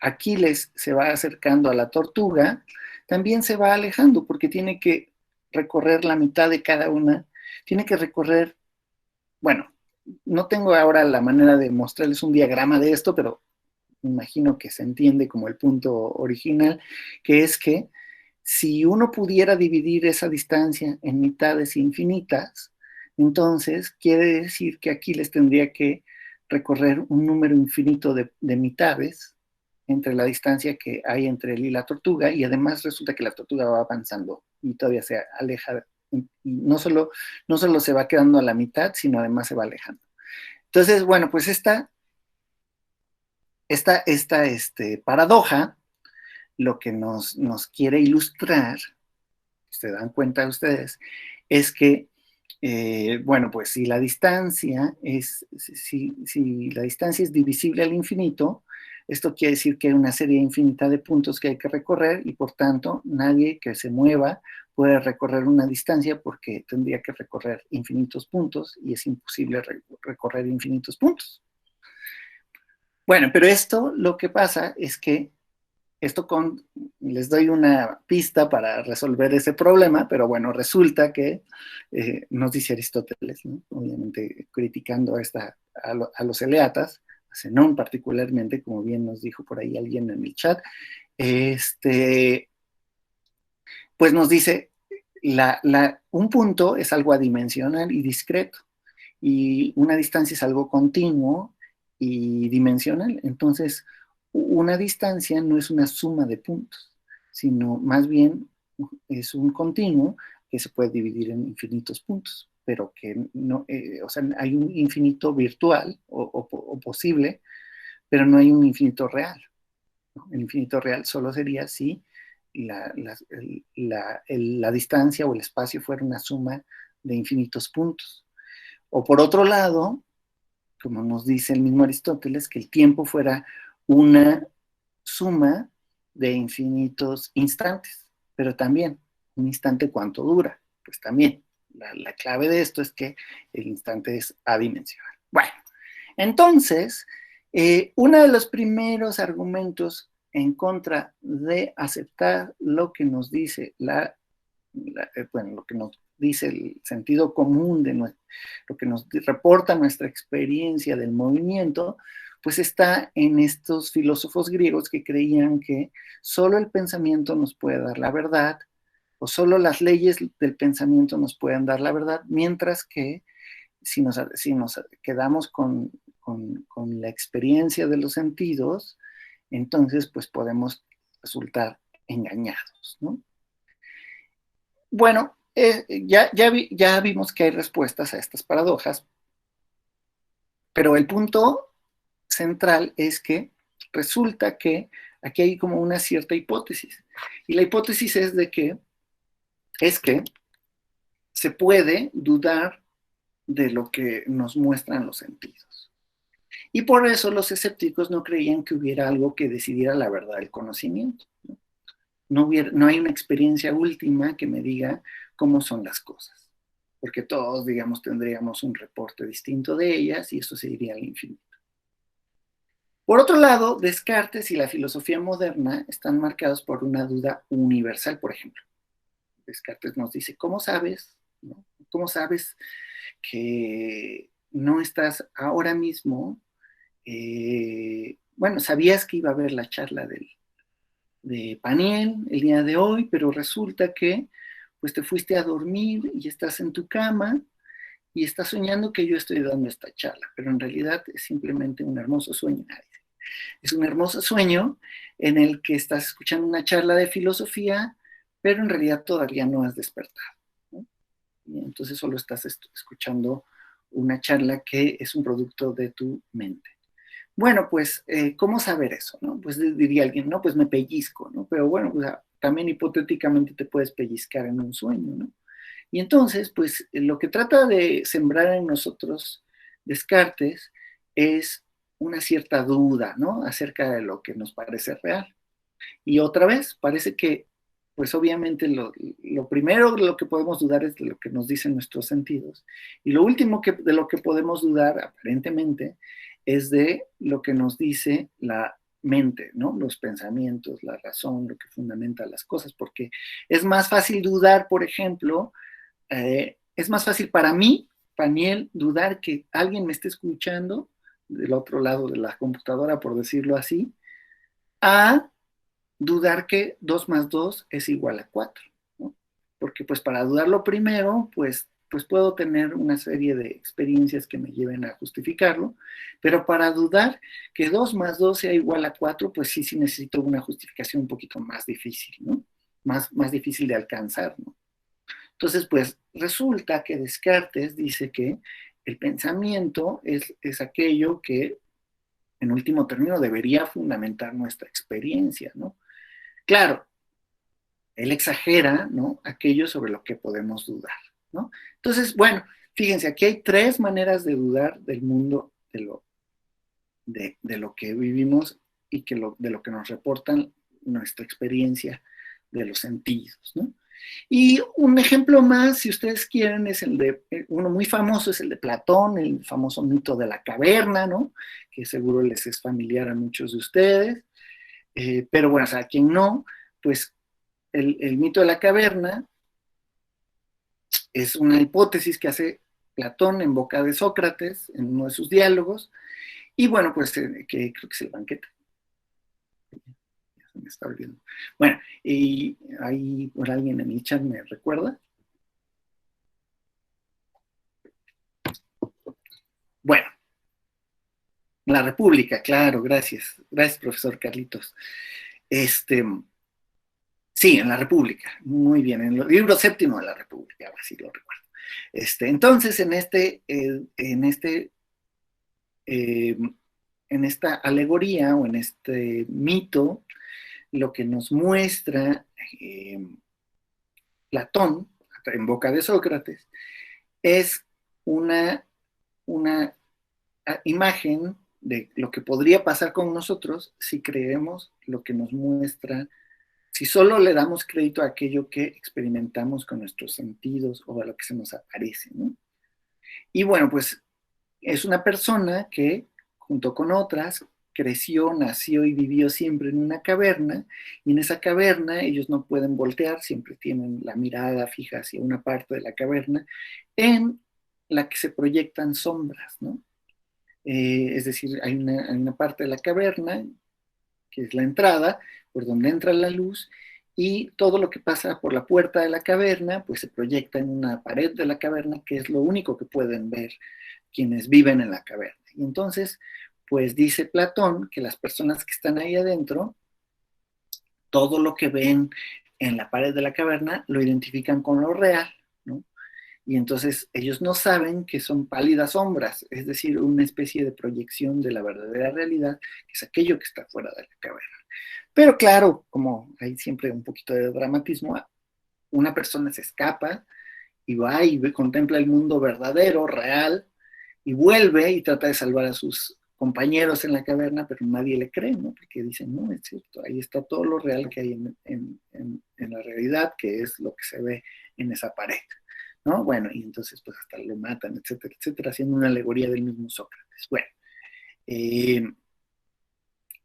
Aquiles se va acercando a la tortuga, también se va alejando porque tiene que recorrer la mitad de cada una. Tiene que recorrer, bueno, no tengo ahora la manera de mostrarles un diagrama de esto, pero me imagino que se entiende como el punto original, que es que si uno pudiera dividir esa distancia en mitades infinitas, entonces quiere decir que Aquiles tendría que recorrer un número infinito de mitades entre la distancia que hay entre él y la tortuga, y además resulta que la tortuga va avanzando y todavía se aleja, y no solo se va quedando a la mitad, sino además se va alejando. Entonces, bueno, pues esta paradoja lo que nos quiere ilustrar, se dan cuenta ustedes, es que bueno, pues si la distancia es divisible al infinito, esto quiere decir que hay una serie infinita de puntos que hay que recorrer y por tanto nadie que se mueva puede recorrer una distancia porque tendría que recorrer infinitos puntos y es imposible recorrer infinitos puntos. Bueno, pero esto lo que pasa es que les doy una pista para resolver ese problema, pero bueno, resulta que nos dice Aristóteles, ¿no? Obviamente criticando a los eleatas, a Zenón particularmente, como bien nos dijo por ahí alguien en el chat, pues nos dice, un punto es algo adimensional y discreto, y una distancia es algo continuo y dimensional. Entonces, una distancia no es una suma de puntos, sino más bien es un continuo que se puede dividir en infinitos puntos, pero que no, o sea, hay un infinito virtual o posible, pero no hay un infinito real, ¿no? El infinito real solo sería si la distancia o el espacio fuera una suma de infinitos puntos. O por otro lado, como nos dice el mismo Aristóteles, que el tiempo fuera una suma de infinitos instantes, pero también un instante cuánto dura, pues también la clave de esto es que el instante es adimensional. Bueno, entonces Uno de los primeros argumentos en contra de aceptar lo que nos dice lo que nos dice el sentido común lo que nos reporta nuestra experiencia del movimiento, pues está en estos filósofos griegos que creían que solo el pensamiento nos puede dar la verdad, o solo las leyes del pensamiento nos pueden dar la verdad, mientras que si nos quedamos con la experiencia de los sentidos, entonces pues podemos resultar engañados, ¿no? Bueno, ya vimos que hay respuestas a estas paradojas, pero el punto central es que resulta que aquí hay como una cierta hipótesis, y la hipótesis es que se puede dudar de lo que nos muestran los sentidos. Y por eso los escépticos no creían que hubiera algo que decidiera la verdad del conocimiento. No hay una experiencia última que me diga cómo son las cosas, porque todos, digamos, tendríamos un reporte distinto de ellas y eso se iría al infinito. Por otro lado, Descartes y la filosofía moderna están marcados por una duda universal, por ejemplo. Descartes nos dice, ¿cómo sabes? ¿No? ¿Cómo sabes que no estás ahora mismo? Bueno, sabías que iba a haber la charla de Paniel el día de hoy, pero resulta que pues te fuiste a dormir y estás en tu cama y estás soñando que yo estoy dando esta charla, pero en realidad es simplemente un hermoso sueño. Es un hermoso sueño en el que estás escuchando una charla de filosofía, pero en realidad todavía no has despertado, ¿no? Y entonces solo estás escuchando una charla que es un producto de tu mente. Bueno, pues, ¿cómo saber eso, no? Pues diría alguien, no, pues me pellizco, ¿no? Pero bueno, pues, también hipotéticamente te puedes pellizcar en un sueño, ¿no? Y entonces, pues, lo que trata de sembrar en nosotros Descartes es una cierta duda, ¿no? Acerca de lo que nos parece real. Y otra vez, parece que, pues obviamente lo primero de lo que podemos dudar es de lo que nos dicen nuestros sentidos. Y lo último de lo que podemos dudar, aparentemente, es de lo que nos dice la mente, ¿no? Los pensamientos, la razón, lo que fundamenta las cosas, porque es más fácil dudar, por ejemplo, es más fácil para mí, Paniel, dudar que alguien me esté escuchando del otro lado de la computadora, por decirlo así, a dudar que 2 más 2 es igual a 4, ¿no? Porque pues para dudarlo primero, pues puedo tener una serie de experiencias que me lleven a justificarlo, pero para dudar que 2 más 2 sea igual a 4, pues sí necesito una justificación un poquito más difícil, ¿no? Más difícil de alcanzar, ¿no? Entonces, pues resulta que Descartes dice que el pensamiento es aquello que, en último término, debería fundamentar nuestra experiencia, ¿no? Claro, él exagera, ¿no? Aquello sobre lo que podemos dudar, ¿no? Entonces, bueno, fíjense, aquí hay 3 maneras de dudar del mundo, de lo que vivimos y de lo que nos reportan nuestra experiencia de los sentidos, ¿no? Y un ejemplo más, si ustedes quieren, es uno muy famoso, es el de Platón, el famoso mito de la caverna, ¿no? Que seguro les es familiar a muchos de ustedes. Pero bueno, o sea, a quien no, pues el mito de la caverna es una hipótesis que hace Platón en boca de Sócrates en uno de sus diálogos, y bueno, pues que creo que es el banquete. Ya se me está olvidando. Bueno, y ahí por alguien en el chat me recuerda. Bueno, la República, claro, gracias. Gracias, profesor Carlitos. Sí, en la República, muy bien, en el libro séptimo de la República, así lo recuerdo. Entonces, en esta alegoría o en este mito, lo que nos muestra Platón, en boca de Sócrates, es una imagen de lo que podría pasar con nosotros si creemos lo que nos muestra, si solo le damos crédito a aquello que experimentamos con nuestros sentidos o a lo que se nos aparece, ¿no? Y bueno, pues es una persona que junto con otras, creció, nació y vivió siempre en una caverna, y en esa caverna ellos no pueden voltear, siempre tienen la mirada fija hacia una parte de la caverna, en la que se proyectan sombras, ¿no? Es decir, hay una parte de la caverna, que es la entrada, por donde entra la luz, y todo lo que pasa por la puerta de la caverna, pues se proyecta en una pared de la caverna, que es lo único que pueden ver quienes viven en la caverna. Y entonces, pues dice Platón que las personas que están ahí adentro, todo lo que ven en la pared de la caverna lo identifican con lo real, ¿no? Y entonces ellos no saben que son pálidas sombras, es decir, una especie de proyección de la verdadera realidad, que es aquello que está fuera de la caverna. Pero claro, como hay siempre un poquito de dramatismo, una persona se escapa y va y contempla el mundo verdadero, real, y vuelve y trata de salvar a sus compañeros en la caverna, pero nadie le cree, ¿no? Porque dicen, no, es cierto, ahí está todo lo real que hay en la realidad, que es lo que se ve en esa pared, ¿no? Bueno, y entonces pues hasta lo matan, etcétera, etcétera, haciendo una alegoría del mismo Sócrates. Bueno,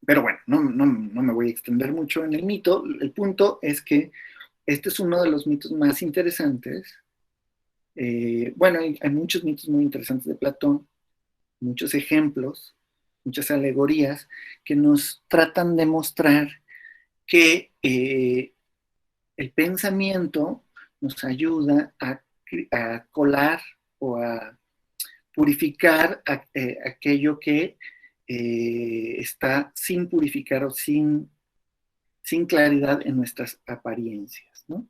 pero bueno, no me voy a extender mucho en el mito. El punto es que este es uno de los mitos más interesantes. Bueno, hay muchos mitos muy interesantes de Platón, muchos ejemplos, muchas alegorías que nos tratan de mostrar que el pensamiento nos ayuda a colar o a purificar aquello que está sin purificar o sin claridad en nuestras apariencias, ¿no?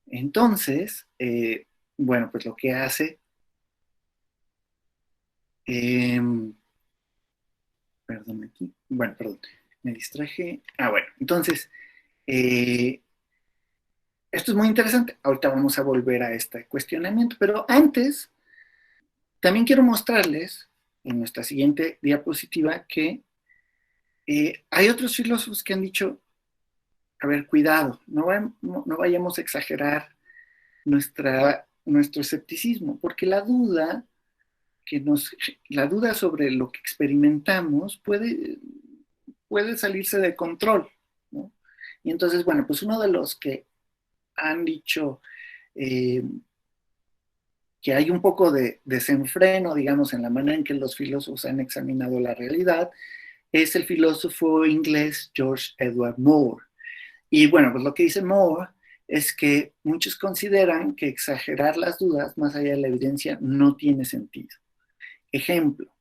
Entonces, bueno, pues lo que hace, eh, perdón, aquí, bueno, perdón, me distraje. Bueno, entonces, esto es muy interesante. Ahorita vamos a volver a este cuestionamiento, pero antes, también quiero mostrarles en nuestra siguiente diapositiva que hay otros filósofos que han dicho, a ver, cuidado, no vayamos a exagerar nuestro escepticismo, porque la duda sobre lo que experimentamos puede salirse de control, ¿no? Y entonces, bueno, pues uno de los que han dicho que hay un poco de desenfreno, digamos, en la manera en que los filósofos han examinado la realidad, es el filósofo inglés George Edward Moore. Y bueno, pues lo que dice Moore es que muchos consideran que exagerar las dudas más allá de la evidencia no tiene sentido. Ejemplo.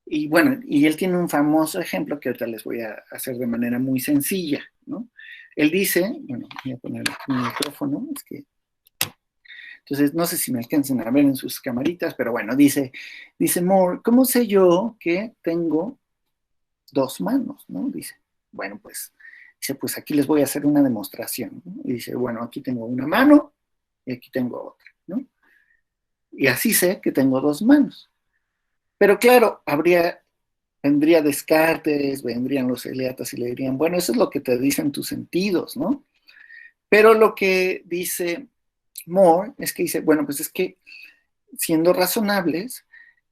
Y bueno, y él tiene un famoso ejemplo que ahorita les voy a hacer de manera muy sencilla, ¿no? Él dice, bueno, voy a poner aquí mi micrófono, es que entonces, no sé si me alcancen a ver en sus camaritas, pero bueno, dice Moore, ¿cómo sé yo que tengo dos manos? ¿No? Dice, bueno, pues aquí les voy a hacer una demostración, ¿no? Y dice, bueno, aquí tengo una mano y aquí tengo otra, ¿no? Y así sé que tengo dos manos. Pero claro, vendría Descartes, vendrían los eleatas y le dirían, bueno, eso es lo que te dicen tus sentidos, ¿no? Pero lo que dice Moore es que dice, bueno, pues es que siendo razonables,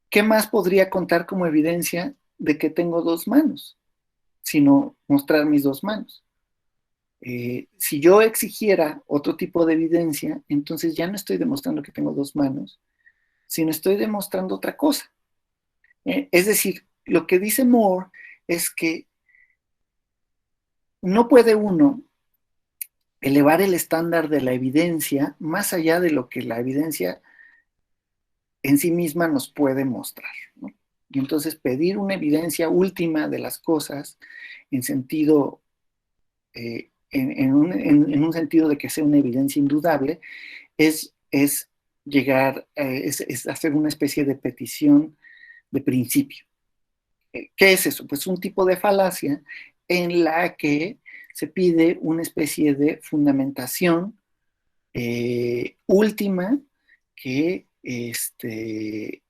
¿qué más podría contar como evidencia de que tengo dos manos? Sino mostrar mis dos manos. Si yo exigiera otro tipo de evidencia, entonces ya no estoy demostrando que tengo dos manos, sino estoy demostrando otra cosa. Es decir, lo que dice Moore es que no puede uno elevar el estándar de la evidencia más allá de lo que la evidencia en sí misma nos puede mostrar, ¿no? Y entonces pedir una evidencia última de las cosas en sentido, en un sentido de que sea una evidencia indudable, es llegar, es hacer una especie de petición de principio. ¿Qué es eso? Pues un tipo de falacia en la que se pide una especie de fundamentación última que, que,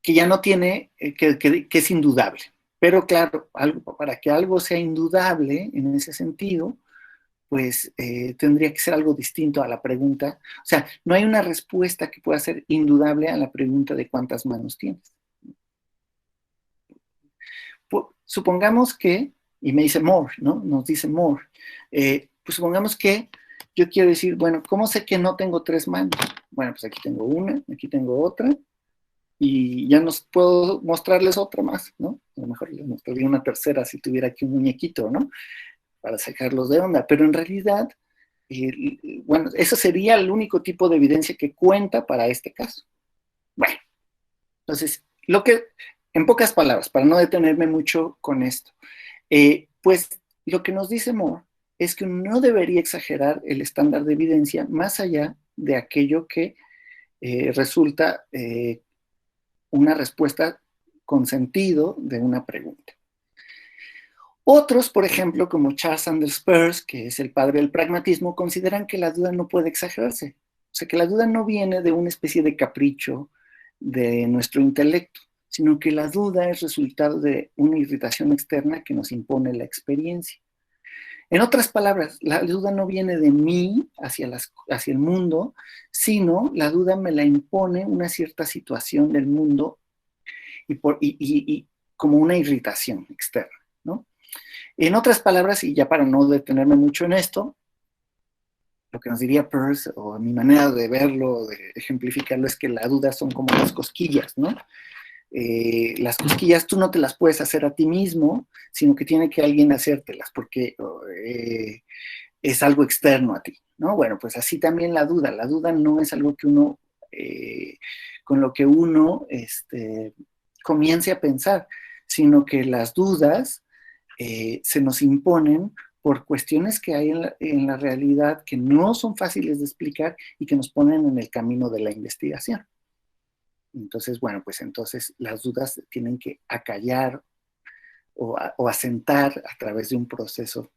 que ya no tiene, que es indudable. Pero claro, para que algo sea indudable en ese sentido, pues tendría que ser algo distinto a la pregunta. O sea, no hay una respuesta que pueda ser indudable a la pregunta de cuántas manos tienes. Supongamos que, y me dice more, ¿no? Nos dice more. Pues supongamos que yo quiero decir, bueno, ¿cómo sé que no tengo 3 manos? Bueno, pues aquí tengo una, aquí tengo otra, y ya nos puedo mostrarles otra más, ¿no? A lo mejor les mostraría una tercera si tuviera aquí un muñequito, ¿no? Para sacarlos de onda, pero en realidad, bueno, eso sería el único tipo de evidencia que cuenta para este caso. Bueno, entonces, en pocas palabras, para no detenerme mucho con esto, pues lo que nos dice Moore es que uno no debería exagerar el estándar de evidencia más allá de aquello que resulta una respuesta con sentido de una pregunta. Otros, por ejemplo, como Charles Sanders Peirce, que es el padre del pragmatismo, consideran que la duda no puede exagerarse. O sea, que la duda no viene de una especie de capricho de nuestro intelecto, sino que la duda es resultado de una irritación externa que nos impone la experiencia. En otras palabras, la duda no viene de mí hacia el mundo, sino la duda me la impone una cierta situación del mundo y como una irritación externa, ¿no? En otras palabras, y ya para no detenerme mucho en esto, lo que nos diría Peirce, o mi manera de verlo, de ejemplificarlo, es que la duda son como las cosquillas, ¿no? Las cosquillas tú no te las puedes hacer a ti mismo, sino que tiene que alguien hacértelas, porque es algo externo a ti, ¿no? Bueno, pues así también la duda no es algo que uno, con lo que uno comience a pensar, sino que las dudas se nos imponen por cuestiones que hay en la realidad que no son fáciles de explicar y que nos ponen en el camino de la investigación. Entonces, bueno, pues entonces las dudas tienen que acallar o asentar a través de un proceso,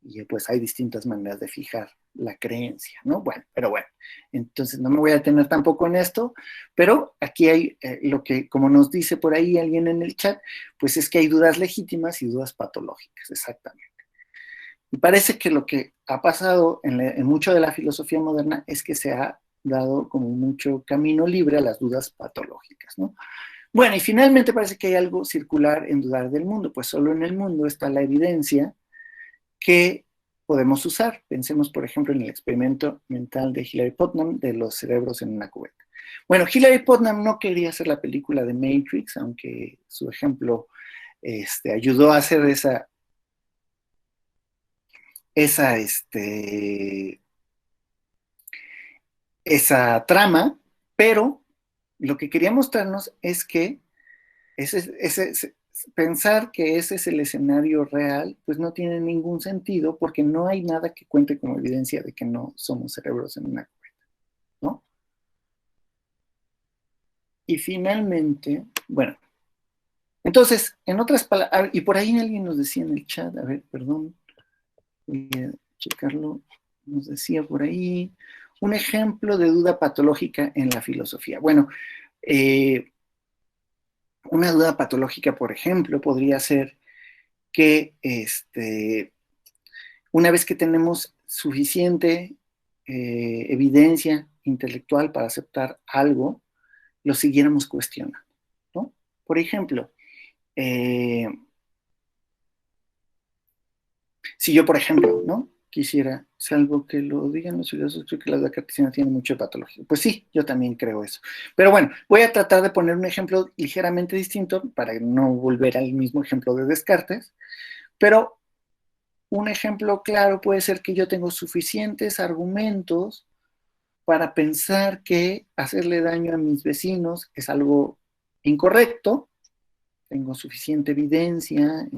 y pues hay distintas maneras de fijar la creencia, ¿no? Bueno, pero bueno, entonces no me voy a detener tampoco en esto, pero aquí hay lo que, como nos dice por ahí alguien en el chat, pues es que hay dudas legítimas y dudas patológicas, exactamente. Y parece que lo que ha pasado en mucho de la filosofía moderna es que se ha dado como mucho camino libre a las dudas patológicas, ¿no? Bueno, y finalmente parece que hay algo circular en dudar del mundo, pues solo en el mundo está la evidencia que podemos usar. Pensemos, por ejemplo, en el experimento mental de Hilary Putnam de los cerebros en una cubeta. Bueno, Hilary Putnam no quería hacer la película de Matrix, aunque su ejemplo ayudó a hacer esa trama, pero lo que quería mostrarnos es que pensar que ese es el escenario real, pues no tiene ningún sentido, porque no hay nada que cuente como evidencia de que no somos cerebros en una cubeta, ¿no? Y finalmente, bueno, entonces, en otras palabras, y por ahí alguien nos decía en el chat, a ver, perdón, voy a checarlo, nos decía por ahí, un ejemplo de duda patológica en la filosofía. Bueno, una duda patológica, por ejemplo, podría ser que una vez que tenemos suficiente evidencia intelectual para aceptar algo, lo siguiéramos cuestionando, ¿no? Por ejemplo, si yo, por ejemplo, ¿no? Quisiera, salvo que lo digan los filósofos, creo que la duda cartesiana tiene mucho de patología. Pues sí, yo también creo eso. Pero bueno, voy a tratar de poner un ejemplo ligeramente distinto para no volver al mismo ejemplo de Descartes, pero un ejemplo claro puede ser que yo tengo suficientes argumentos para pensar que hacerle daño a mis vecinos es algo incorrecto, tengo suficiente evidencia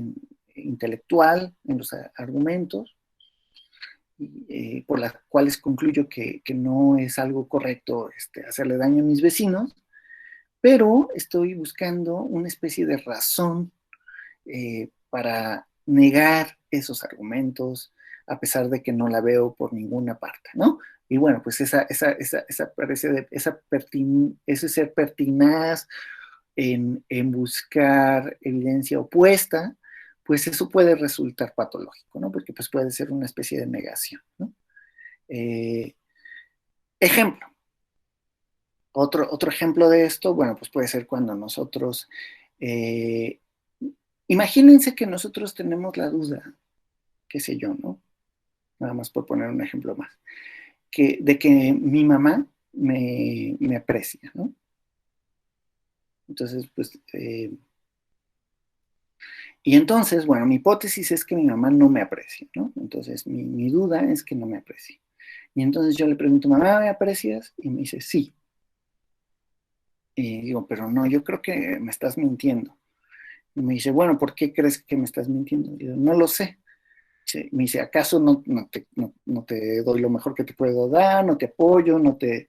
intelectual en los argumentos, por las cuales concluyo que no es algo correcto hacerle daño a mis vecinos, pero estoy buscando una especie de razón para negar esos argumentos, a pesar de que no la veo por ninguna parte, ¿no? Y bueno, pues ese ser pertinaz en buscar evidencia opuesta, pues eso puede resultar patológico, ¿no? Porque pues puede ser una especie de negación, ¿no? Ejemplo. Otro ejemplo de esto, bueno, pues puede ser cuando nosotros, imagínense que nosotros tenemos la duda, qué sé yo, ¿no? Nada más por poner un ejemplo más, de que mi mamá me aprecia, ¿no? Entonces, pues, y entonces, bueno, mi hipótesis es que mi mamá no me aprecia, ¿no? Entonces, mi duda es que no me aprecia. Y entonces yo le pregunto, mamá, ¿me aprecias? Y me dice, sí. Y digo, pero no, yo creo que me estás mintiendo. Y me dice, bueno, ¿por qué crees que me estás mintiendo? Y yo, no lo sé. Me dice, ¿acaso no te doy lo mejor que te puedo dar? ¿No te apoyo? ¿No te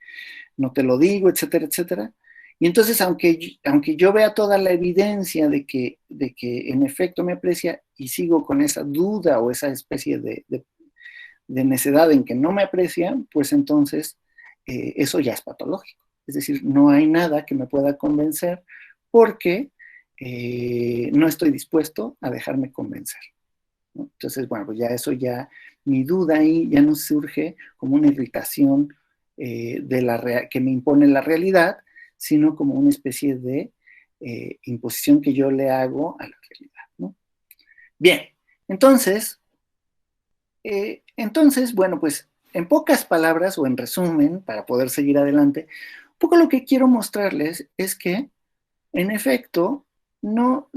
lo digo? Etcétera, etcétera. Y entonces, aunque yo vea toda la evidencia de que en efecto me aprecia y sigo con esa duda o esa especie de necedad en que no me aprecia, pues entonces eso ya es patológico. Es decir, no hay nada que me pueda convencer porque no estoy dispuesto a dejarme convencer, ¿no? Entonces, bueno, pues ya eso ya, mi duda ahí ya no surge como una irritación que me impone la realidad, sino como una especie de imposición que yo le hago a la realidad, ¿no? Bien, entonces, bueno, pues en pocas palabras o en resumen, para poder seguir adelante, un poco lo que quiero mostrarles es que, en efecto, no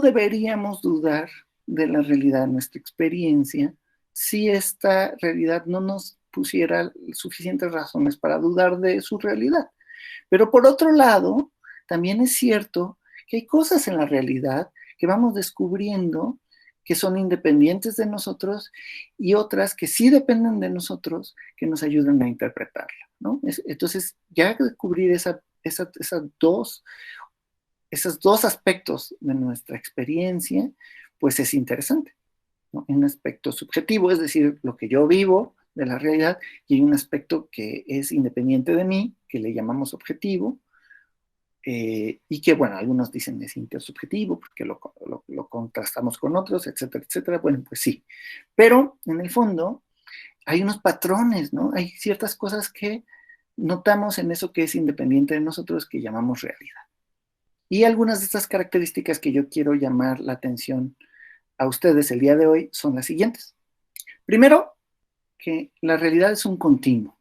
deberíamos dudar de la realidad de nuestra experiencia si esta realidad no nos pusiera suficientes razones para dudar de su realidad. Pero por otro lado, también es cierto que hay cosas en la realidad que vamos descubriendo que son independientes de nosotros y otras que sí dependen de nosotros que nos ayudan a interpretarla, ¿no? Entonces, ya descubrir esos dos aspectos de nuestra experiencia, pues es interesante, ¿no? Un aspecto subjetivo, es decir, lo que yo vivo de la realidad, y hay un aspecto que es independiente de mí, que le llamamos objetivo, y que, bueno, algunos dicen es intersubjetivo, porque lo contrastamos con otros, etcétera, etcétera. Bueno, pues sí. Pero, en el fondo, hay unos patrones, ¿no? Hay ciertas cosas que notamos en eso que es independiente de nosotros, que llamamos realidad. Y algunas de estas características que yo quiero llamar la atención a ustedes el día de hoy son las siguientes. Primero, que la realidad es un continuo.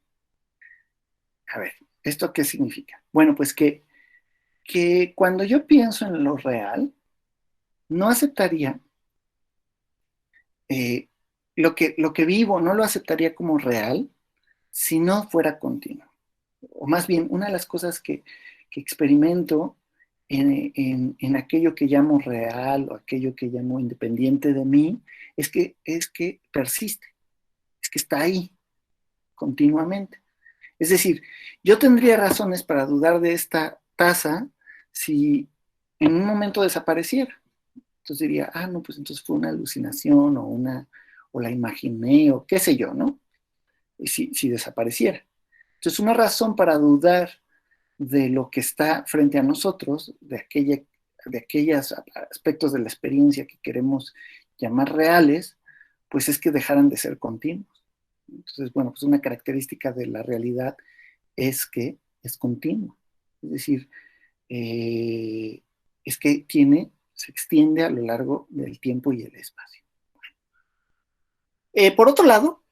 A ver, ¿esto qué significa? Bueno, pues que cuando yo pienso en lo real, no aceptaría lo que vivo, no lo aceptaría como real si no fuera continuo. O más bien, una de las cosas que experimento en aquello que llamo real o aquello que llamo independiente de mí es que persiste, es que está ahí continuamente. Es decir, yo tendría razones para dudar de esta taza si en un momento desapareciera. Entonces diría, no, pues entonces fue una alucinación o la imaginé o qué sé yo, ¿no? Y si desapareciera. Entonces, una razón para dudar de lo que está frente a nosotros, de aquellos aspectos de la experiencia que queremos llamar reales, pues es que dejaran de ser continuos. Entonces, bueno, pues una característica de la realidad es que es continua. Es decir, es que se extiende a lo largo del tiempo y el espacio. Por otro lado,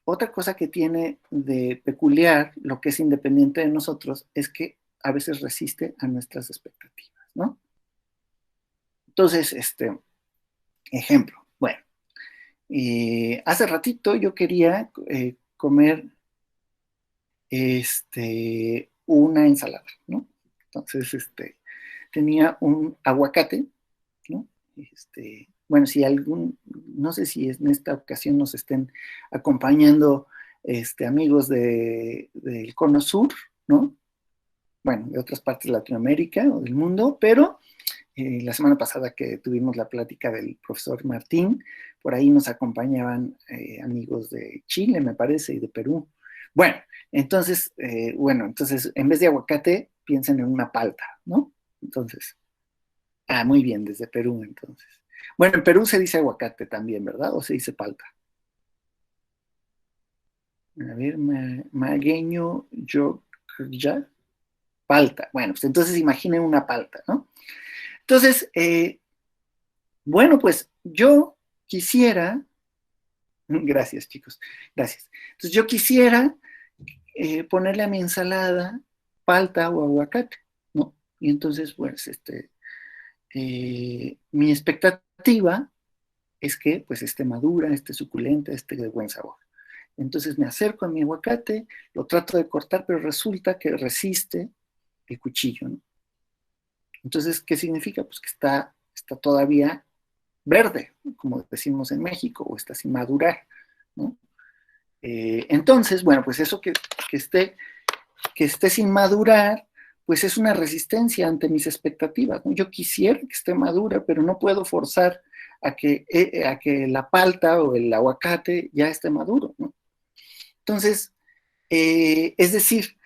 otra cosa que tiene de peculiar lo que es independiente de nosotros es que a veces resiste a nuestras expectativas, ¿no? Entonces, ejemplo, bueno, hace ratito yo quería comer una ensalada, ¿no? Entonces, tenía un aguacate, ¿no? Bueno, no sé si en esta ocasión nos estén acompañando amigos del Cono Sur, ¿no? Bueno, de otras partes de Latinoamérica o del mundo, pero la semana pasada que tuvimos la plática del profesor Martín, por ahí nos acompañaban amigos de Chile, me parece, y de Perú. Bueno, entonces en vez de aguacate, piensen en una palta, ¿no? Entonces, Ah, muy bien, desde Perú entonces. Bueno, en Perú se dice aguacate también, ¿verdad? ¿O se dice palta? A ver, magueño, yo, ya, palta. Bueno, pues entonces imaginen una palta, ¿no? Entonces, bueno, pues yo quisiera, gracias chicos, gracias. Entonces yo quisiera ponerle a mi ensalada palta o aguacate, ¿no? Y entonces, pues, mi expectativa es que pues esté madura, esté suculenta, esté de buen sabor. Entonces me acerco a mi aguacate, lo trato de cortar, pero resulta que resiste el cuchillo, ¿no? Entonces, ¿qué significa? Pues que está todavía verde, como decimos en México, o está sin madurar, ¿no? Entonces, bueno, pues eso que esté sin madurar, pues es una resistencia ante mis expectativas, ¿no? Yo quisiera que esté madura, pero no puedo forzar a que la palta o el aguacate ya esté maduro, ¿no? Entonces, es decir,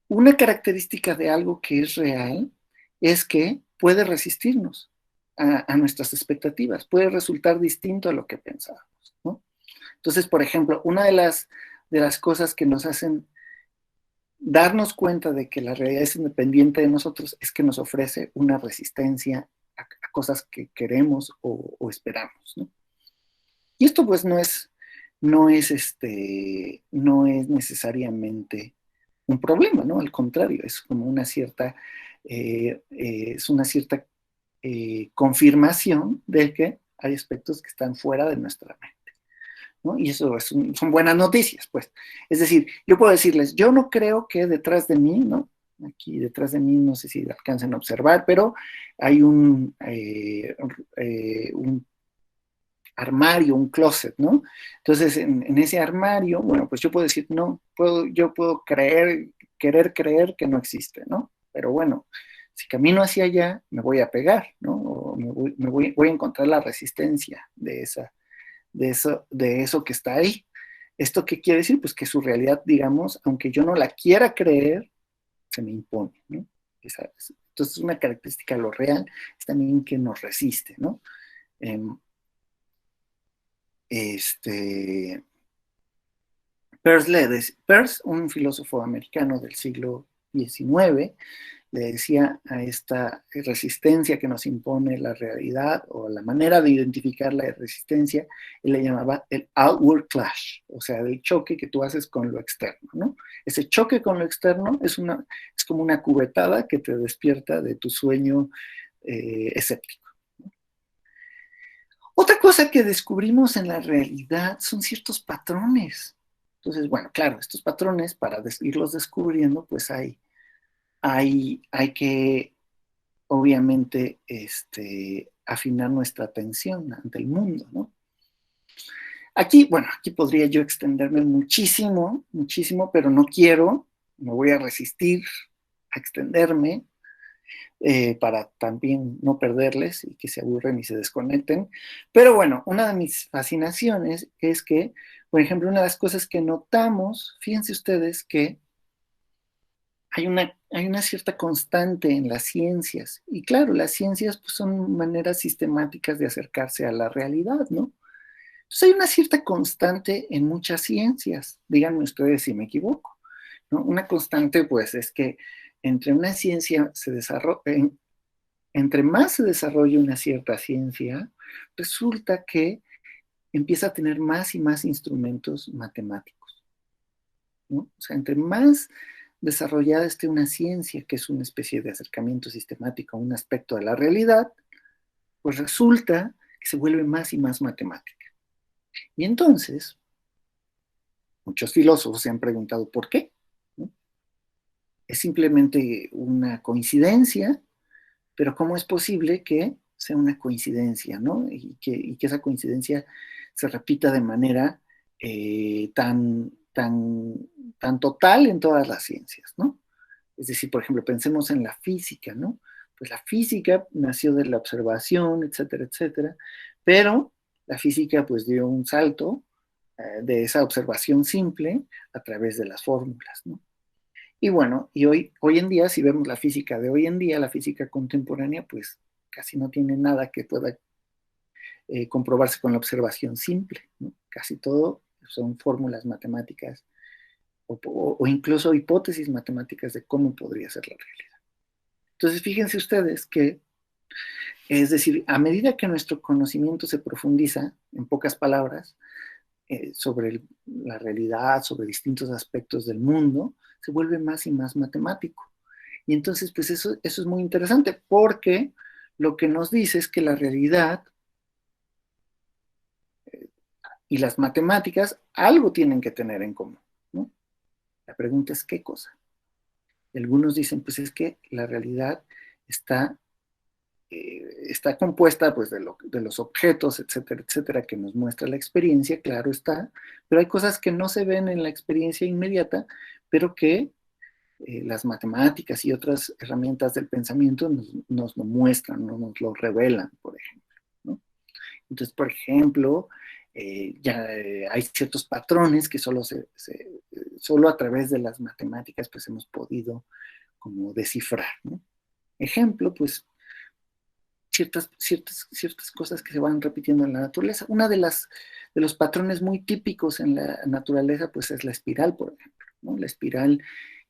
una característica de algo que es real es que puede resistirnos a nuestras expectativas, puede resultar distinto a lo que pensábamos, ¿no? Entonces, por ejemplo, una de las cosas que nos hacen darnos cuenta de que la realidad es independiente de nosotros es que nos ofrece una resistencia a cosas que queremos o esperamos, ¿no? Y esto pues no es necesariamente un problema, ¿no? Al contrario, es como es una cierta confirmación de que hay aspectos que están fuera de nuestra mente, ¿no? Y eso son buenas noticias, pues. Es decir, yo puedo decirles, yo no creo que detrás de mí, ¿no? Aquí detrás de mí, no sé si alcancen a observar, pero hay un armario, un closet, ¿no? Entonces, en ese armario, bueno, pues yo puedo decir, no, yo puedo querer creer que no existe, ¿no? Pero bueno, si camino hacia allá, me voy a pegar, ¿no? O voy a encontrar la resistencia de eso que está ahí. ¿Esto qué quiere decir? Pues que su realidad, digamos, aunque yo no la quiera creer, se me impone, ¿no? Entonces, una característica de lo real es también que nos resiste, ¿no? Este, Peirce, un filósofo americano del siglo XIX, le decía a esta resistencia que nos impone la realidad o la manera de identificar la resistencia, él le llamaba el outward clash, o sea, el choque que tú haces con lo externo, ¿no? Ese choque con lo externo es como una cubetada que te despierta de tu sueño escéptico. Otra cosa que descubrimos en la realidad son ciertos patrones. Entonces, bueno, claro, estos patrones, para irlos descubriendo, pues hay que, obviamente, afinar nuestra atención ante el mundo, ¿no? Aquí, bueno, aquí podría yo extenderme muchísimo, muchísimo, pero no quiero, me voy a resistir a extenderme, para también no perderles y que se aburren y se desconecten. Pero bueno, una de mis fascinaciones es que, por ejemplo, una de las cosas que notamos, fíjense ustedes que hay una cierta constante en las ciencias. Y claro, las ciencias pues, son maneras sistemáticas de acercarse a la realidad, ¿no? Entonces hay una cierta constante en muchas ciencias. Díganme ustedes si me equivoco, ¿no? Una constante pues es que entre una ciencia entre más se desarrolla una cierta ciencia, resulta que empieza a tener más y más instrumentos matemáticos, ¿no? O sea, entre más desarrollada esté una ciencia, que es una especie de acercamiento sistemático a un aspecto de la realidad, pues resulta que se vuelve más y más matemática. Y entonces, muchos filósofos se han preguntado por qué, ¿no? Es simplemente una coincidencia, pero ¿cómo es posible que sea una coincidencia, ¿no? Y que esa coincidencia se repita de manera tan total en todas las ciencias, ¿no? Es decir, por ejemplo, pensemos en la física, ¿no? Pues la física nació de la observación, etcétera, etcétera, pero la física pues dio un salto de esa observación simple a través de las fórmulas, ¿no? Y bueno, y hoy en día, si vemos la física de hoy en día, la física contemporánea, pues casi no tiene nada que pueda comprobarse con la observación simple, ¿no? Casi todo son fórmulas matemáticas o incluso hipótesis matemáticas de cómo podría ser la realidad. Entonces, fíjense ustedes que, es decir, a medida que nuestro conocimiento se profundiza, en pocas palabras, sobre la realidad, sobre distintos aspectos del mundo, se vuelve más y más matemático. Y entonces, pues eso es muy interesante, porque lo que nos dice es que la realidad y las matemáticas algo tienen que tener en común, ¿no? La pregunta es ¿qué cosa? Y algunos dicen, pues es que la realidad está compuesta pues, de los objetos, etcétera, etcétera, que nos muestra la experiencia, claro está, pero hay cosas que no se ven en la experiencia inmediata, pero que las matemáticas y otras herramientas del pensamiento nos lo muestran, nos lo revelan, por ejemplo, ¿no? Entonces, por ejemplo, hay ciertos patrones que solo a través de las matemáticas pues hemos podido como descifrar, ¿no? Ejemplo, pues ciertas cosas que se van repitiendo en la naturaleza. Una de los patrones muy típicos en la naturaleza pues es la espiral, por ejemplo, ¿no? La espiral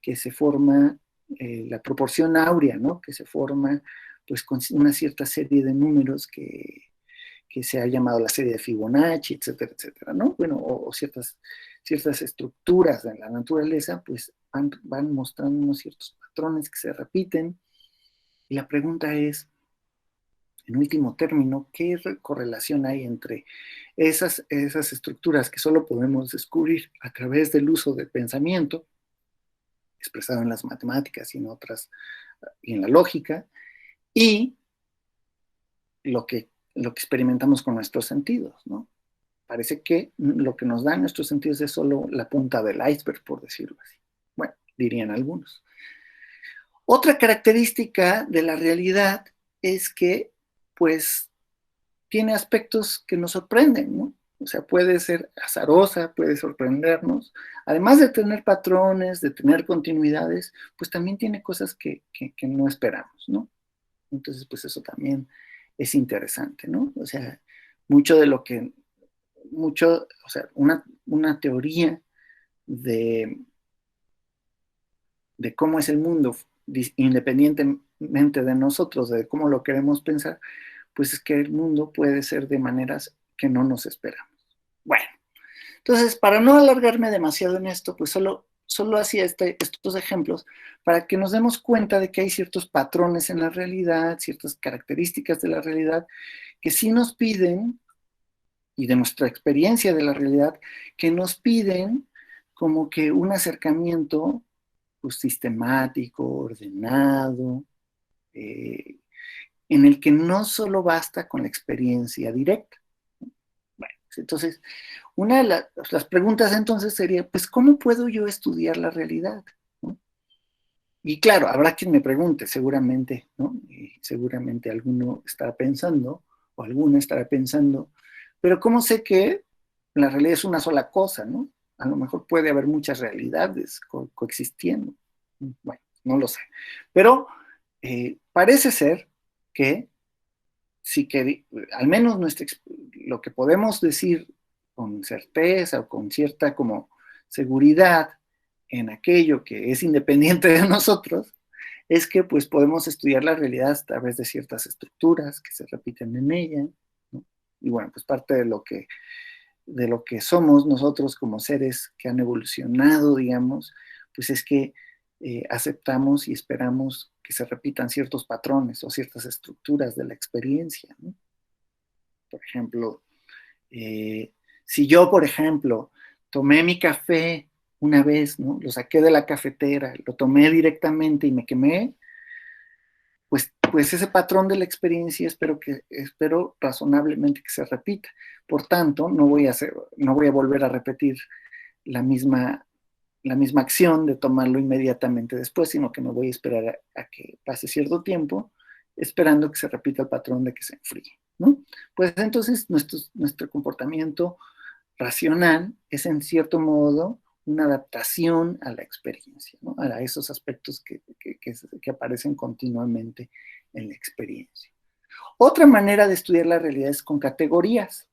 que se forma, la proporción áurea, ¿no? Que se forma pues con una cierta serie de números que se ha llamado la serie de Fibonacci, etcétera, etcétera, ¿no? Bueno, o ciertas estructuras de la naturaleza, pues van mostrando unos ciertos patrones que se repiten. Y la pregunta es, en último término, ¿qué correlación hay entre esas estructuras que solo podemos descubrir a través del uso del pensamiento, expresado en las matemáticas y en otras, y en la lógica, y lo que experimentamos con nuestros sentidos, ¿no? Parece que lo que nos dan nuestros sentidos es solo la punta del iceberg, por decirlo así. Bueno, dirían algunos. Otra característica de la realidad es que, pues, tiene aspectos que nos sorprenden, ¿no? O sea, puede ser azarosa, puede sorprendernos. Además de tener patrones, de tener continuidades, pues también tiene cosas que no esperamos, ¿no? Entonces, pues eso también es interesante, ¿no? O sea, o sea, una teoría de cómo es el mundo, independientemente de nosotros, de cómo lo queremos pensar, pues es que el mundo puede ser de maneras que no nos esperamos. Bueno, entonces, para no alargarme demasiado en esto, pues solo hacía estos ejemplos para que nos demos cuenta de que hay ciertos patrones en la realidad, ciertas características de la realidad que sí nos piden, y de nuestra experiencia de la realidad, que nos piden como que un acercamiento pues, sistemático, ordenado, en el que no solo basta con la experiencia directa. Bueno, entonces, una de las preguntas entonces sería, pues, ¿cómo puedo yo estudiar la realidad? ¿No? Y claro, habrá quien me pregunte, seguramente, ¿no? Y seguramente alguno estará pensando, o alguna estará pensando, pero ¿cómo sé que la realidad es una sola cosa, ¿no? A lo mejor puede haber muchas realidades coexistiendo. Bueno, no lo sé. Pero parece ser que si que al menos lo que podemos decir con certeza o con cierta como seguridad en aquello que es independiente de nosotros, es que pues podemos estudiar la realidad a través de ciertas estructuras que se repiten en ella, ¿no? Y bueno, pues parte de lo que somos nosotros como seres que han evolucionado, digamos, pues es que aceptamos y esperamos que se repitan ciertos patrones o ciertas estructuras de la experiencia, ¿no? Por ejemplo, si yo, por ejemplo, tomé mi café una vez, ¿no? Lo saqué de la cafetera, lo tomé directamente y me quemé, pues ese patrón de la experiencia espero razonablemente que se repita. Por tanto, no voy a volver a repetir la misma acción de tomarlo inmediatamente después, sino que me voy a esperar a que pase cierto tiempo, esperando que se repita el patrón de que se enfríe, ¿no? Pues entonces nuestro comportamiento racional es en cierto modo una adaptación a la experiencia, ¿no? A esos aspectos que aparecen continuamente en la experiencia. Otra manera de estudiar la realidad es con categorías.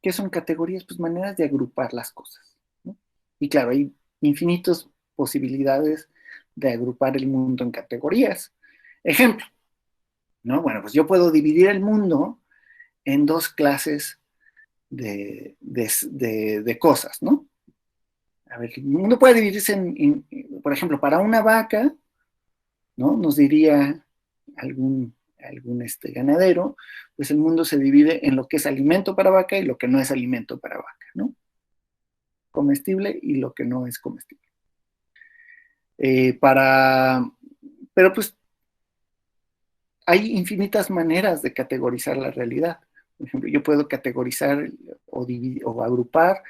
¿Qué son categorías? Pues maneras de agrupar las cosas, ¿no? Y claro, hay infinitas posibilidades de agrupar el mundo en categorías. Ejemplo, ¿no? Bueno, pues yo puedo dividir el mundo en dos clases de cosas, ¿no? A ver, el mundo puede dividirse por ejemplo, para una vaca, ¿no? Nos diría algún ganadero, pues el mundo se divide en lo que es alimento para vaca y lo que no es alimento para vaca, ¿no? Comestible y lo que no es comestible. Pero pues hay infinitas maneras de categorizar la realidad. Por ejemplo, yo puedo categorizar o agrupar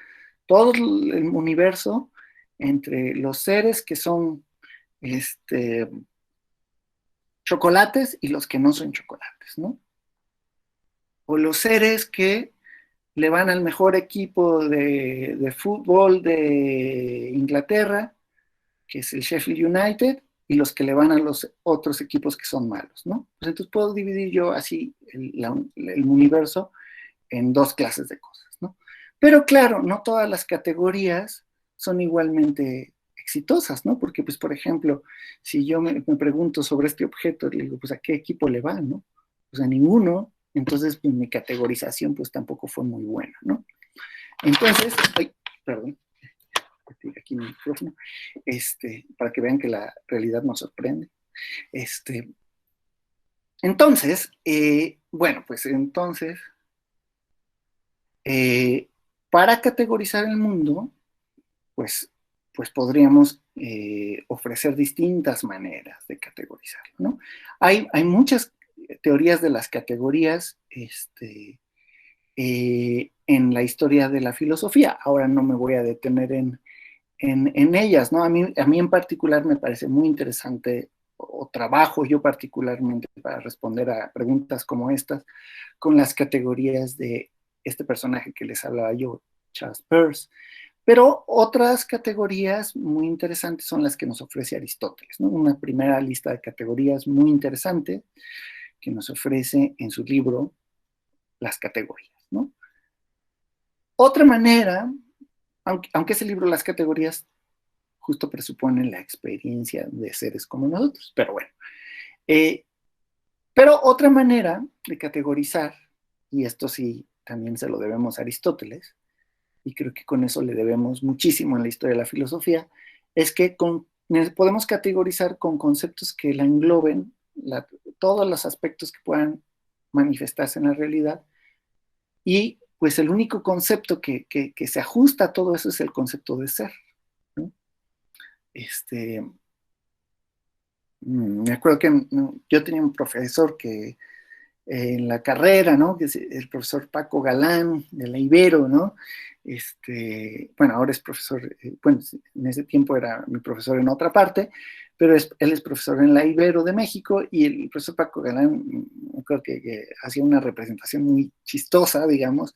todo el universo entre los seres que son chocolates y los que no son chocolates, ¿no? O los seres que le van al mejor equipo de fútbol de Inglaterra, que es el Sheffield United, y los que le van a los otros equipos que son malos, ¿no? Pues entonces puedo dividir yo así el universo en dos clases de cosas, ¿no? Pero claro, no todas las categorías son igualmente exitosas, ¿no? Porque, pues, por ejemplo, si yo me pregunto sobre este objeto, le digo, pues, ¿a qué equipo le va, no? Pues a ninguno, entonces pues, mi categorización, pues, tampoco fue muy buena, ¿no? Entonces, ay, perdón, aquí mi micrófono, para que vean que la realidad nos sorprende. Entonces, bueno, pues entonces, para categorizar el mundo, pues podríamos ofrecer distintas maneras de categorizarlo, ¿no? Hay muchas teorías de las categorías en la historia de la filosofía. Ahora no me voy a detener en ellas, ¿no? A mí en particular me parece muy interesante, o trabajo yo particularmente para responder a preguntas como estas, con las categorías de este personaje que les hablaba yo, Charles Peirce. Pero otras categorías muy interesantes son las que nos ofrece Aristóteles, ¿no? Una primera lista de categorías muy interesante que nos ofrece en su libro Las categorías, ¿no? Otra manera, aunque ese libro Las categorías justo presupone la experiencia de seres como nosotros, pero bueno. Pero otra manera de categorizar, y esto sí también se lo debemos a Aristóteles, y creo que con eso le debemos muchísimo en la historia de la filosofía, es que podemos categorizar con conceptos que la engloben, todos los aspectos que puedan manifestarse en la realidad, y pues el único concepto que se ajusta a todo eso es el concepto de ser, ¿no? Me acuerdo que yo tenía un profesor que en la carrera, ¿no? Que es el profesor Paco Galán de la Ibero, ¿no? Bueno, ahora es profesor, bueno, en ese tiempo era mi profesor en otra parte, pero él es profesor en la Ibero de México, y el profesor Paco Galán, creo que hacía una representación muy chistosa, digamos,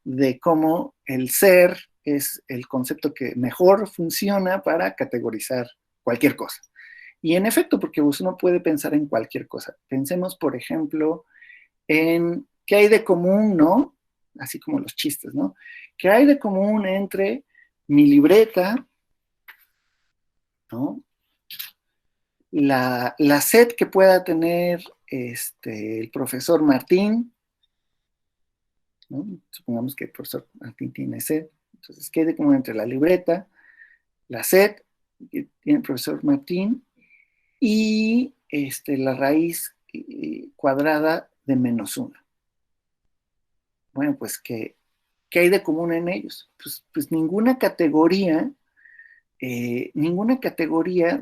de cómo el ser es el concepto que mejor funciona para categorizar cualquier cosa. Y en efecto, porque uno puede pensar en cualquier cosa. Pensemos, por ejemplo, en qué hay de común, ¿no? Así como los chistes, ¿no? ¿Qué hay de común entre mi libreta, ¿no? La sed que pueda tener el profesor Martín, ¿no? Supongamos que el profesor Martín tiene sed. Entonces, ¿qué hay de común entre la libreta, la sed que tiene el profesor Martín y la raíz cuadrada de -1? Bueno, pues, ¿qué hay de común en ellos? Pues ninguna categoría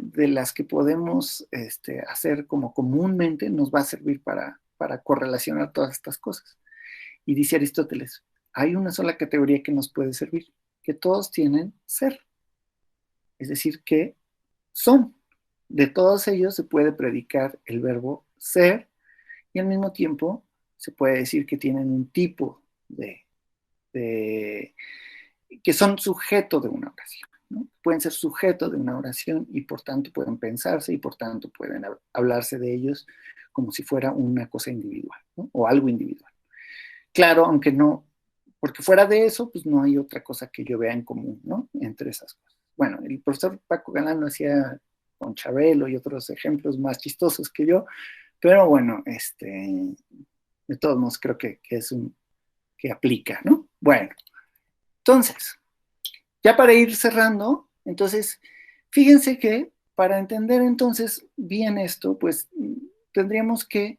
de las que podemos hacer como comúnmente nos va a servir para correlacionar todas estas cosas. Y dice Aristóteles, hay una sola categoría que nos puede servir, que todos tienen ser. Es decir, que son. De todos ellos se puede predicar el verbo ser, y al mismo tiempo se puede decir que tienen un tipo que son sujeto de una oración. ¿no? Pueden ser sujeto de una oración y por tanto pueden pensarse y por tanto pueden hablarse de ellos como si fuera una cosa individual, ¿no? O algo individual. Claro, aunque no, porque fuera de eso, pues no hay otra cosa que yo vea en común, ¿no? Entre esas cosas. Bueno, el profesor Paco Galán lo hacía con Chabelo y otros ejemplos más chistosos que yo, pero bueno, de todos modos creo que es que aplica, ¿no? Bueno, entonces, ya para ir cerrando, entonces, fíjense que para entender entonces bien esto, pues tendríamos que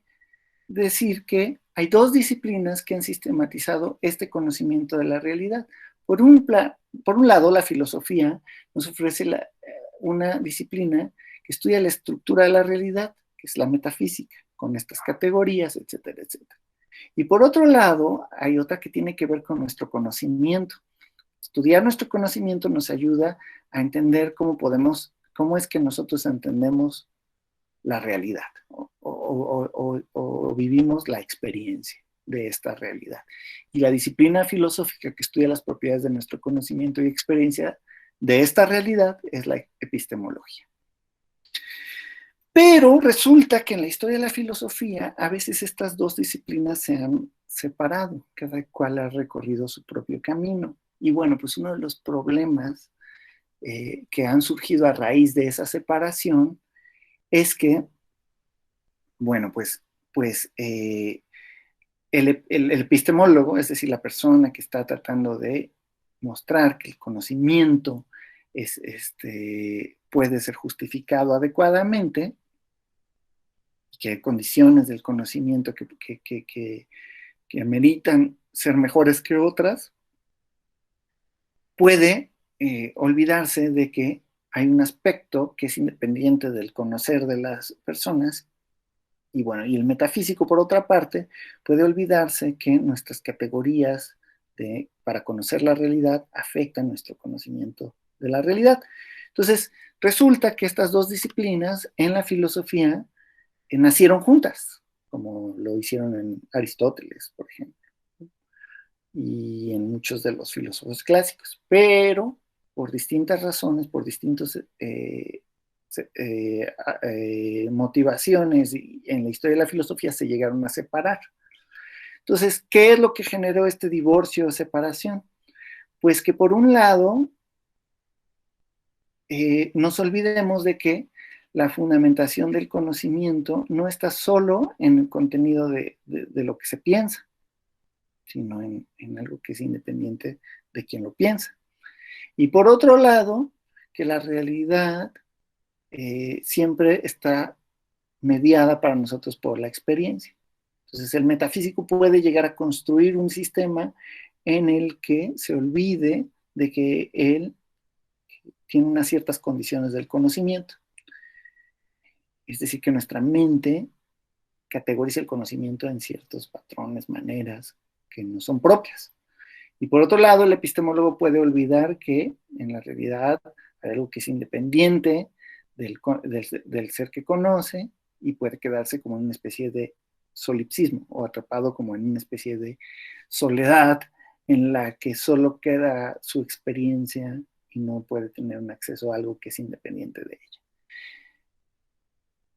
decir que hay dos disciplinas que han sistematizado este conocimiento de la realidad. Por un lado, la filosofía nos ofrece una disciplina que estudia la estructura de la realidad, que es la metafísica, con estas categorías, etcétera, etcétera. Y por otro lado, hay otra que tiene que ver con nuestro conocimiento. Estudiar nuestro conocimiento nos ayuda a entender cómo es que nosotros entendemos la realidad o vivimos la experiencia de esta realidad. Y la disciplina filosófica que estudia las propiedades de nuestro conocimiento y experiencia de esta realidad es la epistemología. Pero resulta que en la historia de la filosofía a veces estas dos disciplinas se han separado, cada cual ha recorrido su propio camino. Y bueno, pues uno de los problemas que han surgido a raíz de esa separación es que, bueno, el epistemólogo, es decir, la persona que está tratando de mostrar que el conocimiento puede ser justificado adecuadamente, que hay condiciones del conocimiento que ameritan ser mejores que otras, puede olvidarse de que hay un aspecto que es independiente del conocer de las personas, y bueno, y el metafísico, por otra parte, puede olvidarse que nuestras categorías para conocer la realidad afectan nuestro conocimiento de la realidad. Entonces, resulta que estas dos disciplinas en la filosofía nacieron juntas, como lo hicieron en Aristóteles, por ejemplo, y en muchos de los filósofos clásicos, pero por distintas razones, por distintos motivaciones y en la historia de la filosofía se llegaron a separar. Entonces, ¿qué es lo que generó este divorcio o separación? Pues que por un lado, nos olvidemos de que la fundamentación del conocimiento no está solo en el contenido de lo que se piensa, sino en algo que es independiente de quien lo piensa. Y por otro lado, que la realidad siempre está mediada para nosotros por la experiencia. Entonces, el metafísico puede llegar a construir un sistema en el que se olvide de que él tiene unas ciertas condiciones del conocimiento. Es decir, que nuestra mente categoriza el conocimiento en ciertos patrones, maneras que no son propias. Y por otro lado, el epistemólogo puede olvidar que en la realidad hay algo que es independiente del ser que conoce y puede quedarse como en una especie de solipsismo o atrapado como en una especie de soledad en la que solo queda su experiencia y no puede tener un acceso a algo que es independiente de ella.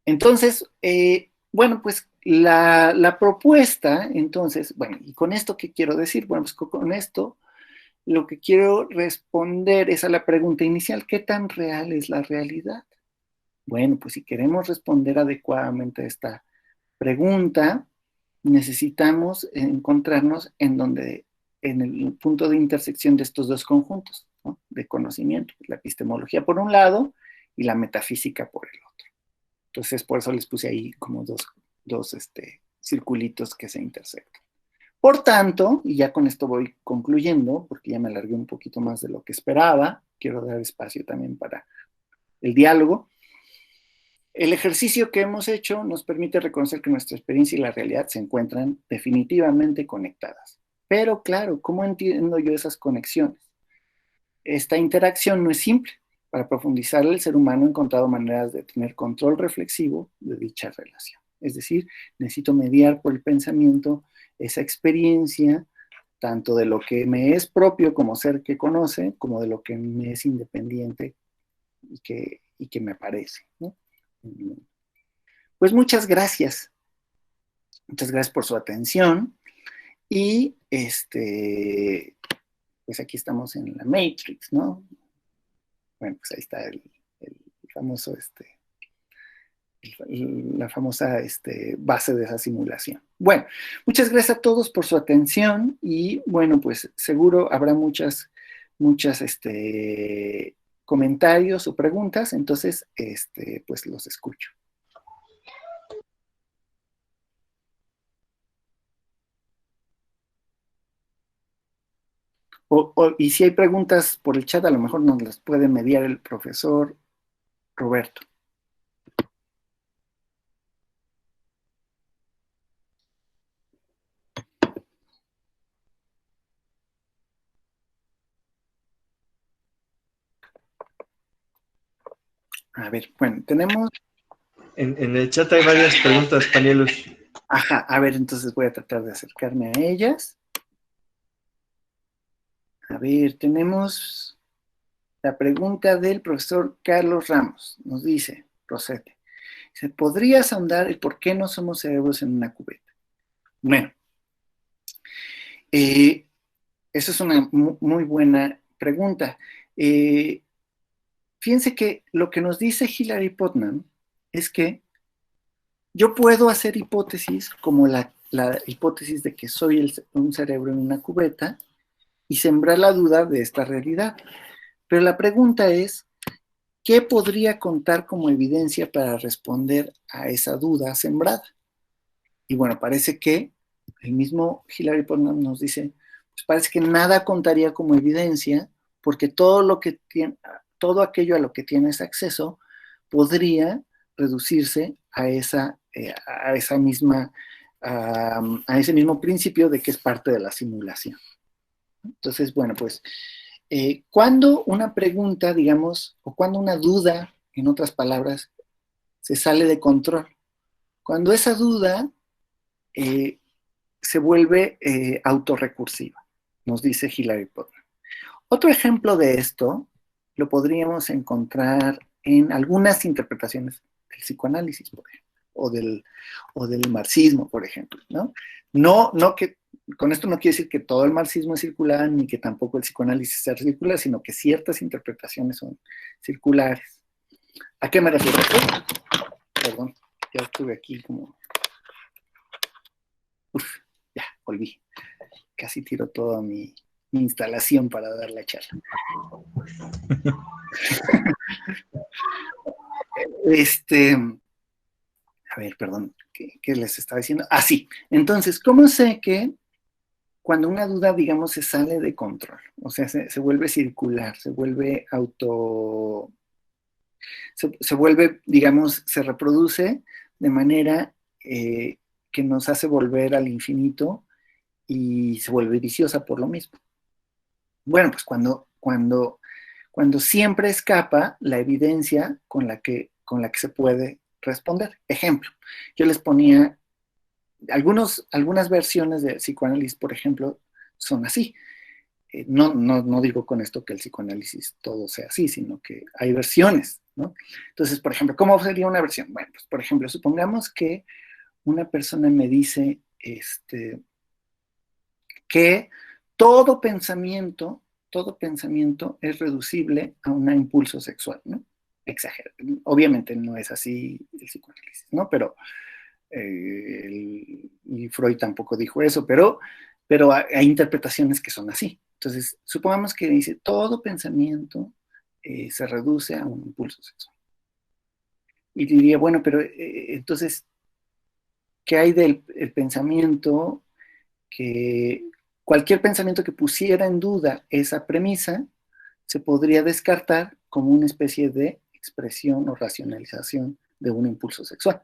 Entonces, bueno, pues la propuesta, entonces, bueno, ¿y con esto qué quiero decir? Bueno, pues con esto lo que quiero responder es a la pregunta inicial, ¿qué tan real es la realidad? Bueno, pues si queremos responder adecuadamente a esta pregunta, necesitamos encontrarnos en el punto de intersección de estos dos conjuntos, ¿no? De conocimiento, la epistemología por un lado y la metafísica por el otro. Entonces, por eso les puse ahí como dos circulitos que se intersectan. Por tanto, y ya con esto voy concluyendo, porque ya me alargué un poquito más de lo que esperaba, quiero dar espacio también para el diálogo. El ejercicio que hemos hecho nos permite reconocer que nuestra experiencia y la realidad se encuentran definitivamente conectadas. Pero claro, ¿cómo entiendo yo esas conexiones? Esta interacción no es simple. Para profundizar, el ser humano ha encontrado maneras de tener control reflexivo de dicha relación. Es decir, necesito mediar por el pensamiento esa experiencia tanto de lo que me es propio como ser que conoce, como de lo que me es independiente y que me aparece, ¿no? Pues muchas gracias. Muchas gracias por su atención. Y pues aquí estamos en la Matrix, ¿no? Bueno, pues ahí está el famoso, la famosa base de esa simulación. Bueno, muchas gracias a todos por su atención y bueno, pues seguro habrá muchas comentarios o preguntas, entonces, pues los escucho. Y si hay preguntas por el chat, a lo mejor nos las puede mediar el profesor Roberto. A ver, bueno, tenemos... En el chat hay varias preguntas, Panielus. Ajá, a ver, entonces voy a tratar de acercarme a ellas. A ver, tenemos la pregunta del profesor Carlos Ramos. Nos dice, Rosete, ¿podrías ahondar el por qué no somos cerebros en una cubeta? Bueno, esa es una muy buena pregunta. Fíjense que lo que nos dice Hilary Putnam es que yo puedo hacer hipótesis como la hipótesis de que soy un cerebro en una cubeta y sembrar la duda de esta realidad. Pero la pregunta es, ¿qué podría contar como evidencia para responder a esa duda sembrada? Y bueno, parece que el mismo Hilary Putnam nos dice, pues parece que nada contaría como evidencia porque todo aquello a lo que tienes acceso podría reducirse a ese mismo principio de que es parte de la simulación. Entonces, bueno, pues cuando una pregunta, digamos, o cuando una duda, en otras palabras, se sale de control, cuando esa duda se vuelve autorrecursiva, nos dice Hilary Putnam. Otro ejemplo de esto lo podríamos encontrar en algunas interpretaciones del psicoanálisis, por ejemplo, o del marxismo, por ejemplo, ¿no? No que con esto no quiere decir que todo el marxismo es circular, ni que tampoco el psicoanálisis sea circular, sino que ciertas interpretaciones son circulares. ¿A qué me refiero? Perdón, ya estuve aquí como... Uf, ya, volví. Casi tiro toda mi instalación para dar la charla. A ver, perdón, ¿qué les estaba diciendo? Ah, sí. Entonces, ¿cómo sé que cuando una duda, digamos, se sale de control? O sea, se vuelve circular, se vuelve se vuelve, digamos, se reproduce de manera que nos hace volver al infinito y se vuelve viciosa por lo mismo. Bueno, pues cuando siempre escapa la evidencia con la que se puede responder. Ejemplo, yo les ponía algunas versiones de psicoanálisis, por ejemplo, son así. No digo con esto que el psicoanálisis todo sea así, sino que hay versiones, ¿no? Entonces, por ejemplo, ¿cómo sería una versión? Bueno, pues, por ejemplo, supongamos que una persona me dice que todo pensamiento es reducible a un impulso sexual, ¿no? Exagero. Obviamente no es así el psicoanálisis, ¿no? Pero y Freud tampoco dijo eso, pero hay interpretaciones que son así. Entonces, supongamos que dice, todo pensamiento se reduce a un impulso sexual. Y diría, bueno, pero entonces, ¿qué hay del pensamiento que cualquier pensamiento que pusiera en duda esa premisa se podría descartar como una especie de expresión o racionalización de un impulso sexual?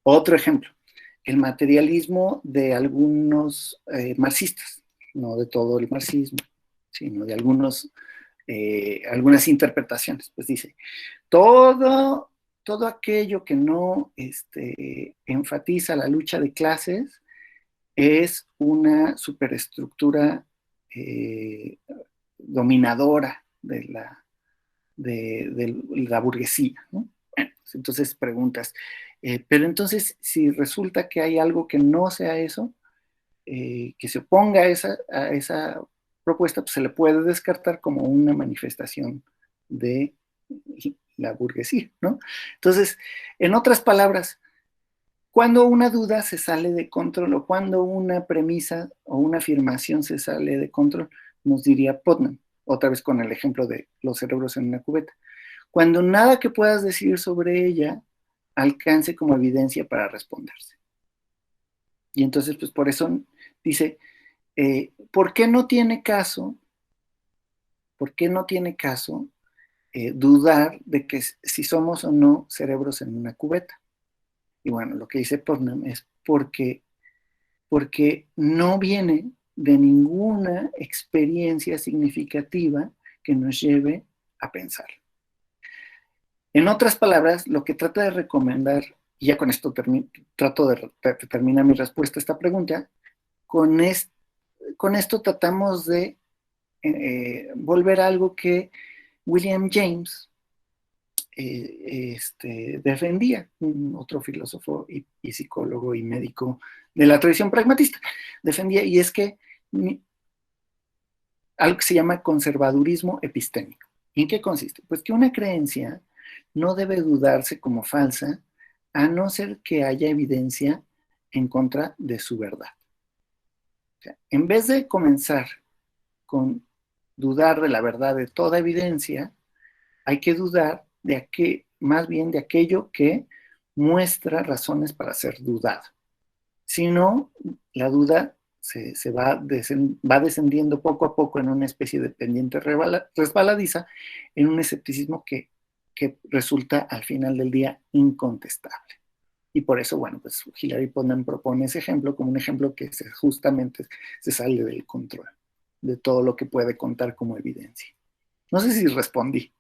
Otro ejemplo, el materialismo de algunos marxistas, no de todo el marxismo, sino de algunas interpretaciones. Pues dice, todo aquello que no enfatiza la lucha de clases es una superestructura dominadora de la burguesía, ¿no? Bueno, entonces preguntas, pero entonces si resulta que hay algo que no sea eso, que se oponga a esa propuesta, pues se le puede descartar como una manifestación de la burguesía, ¿no? Entonces, en otras palabras, cuando una duda se sale de control o cuando una premisa o una afirmación se sale de control, nos diría Putnam, otra vez con el ejemplo de los cerebros en una cubeta, cuando nada que puedas decir sobre ella alcance como evidencia para responderse. Y entonces, pues por eso dice, ¿por qué no tiene caso dudar de que si somos o no cerebros en una cubeta? Y bueno, lo que dice Putnam es porque no viene de ninguna experiencia significativa que nos lleve a pensar. En otras palabras, lo que trata de recomendar, y ya con esto trato de terminar mi respuesta a esta pregunta, con esto tratamos de volver a algo que William James defendía, otro filósofo y psicólogo y médico de la tradición pragmatista, defendía, y es que algo que se llama conservadurismo epistémico. ¿Y en qué consiste? Pues que una creencia no debe dudarse como falsa, a no ser que haya evidencia en contra de su verdad. O sea, en vez de comenzar con dudar de la verdad de toda evidencia, hay que dudar más bien de aquello que muestra razones para ser dudado. Si no, la duda se va descendiendo poco a poco en una especie de pendiente resbaladiza, en un escepticismo que resulta al final del día incontestable. Y por eso, bueno, pues Hilary Putnam propone ese ejemplo como un ejemplo que justamente se sale del control de todo lo que puede contar como evidencia. No sé si respondí.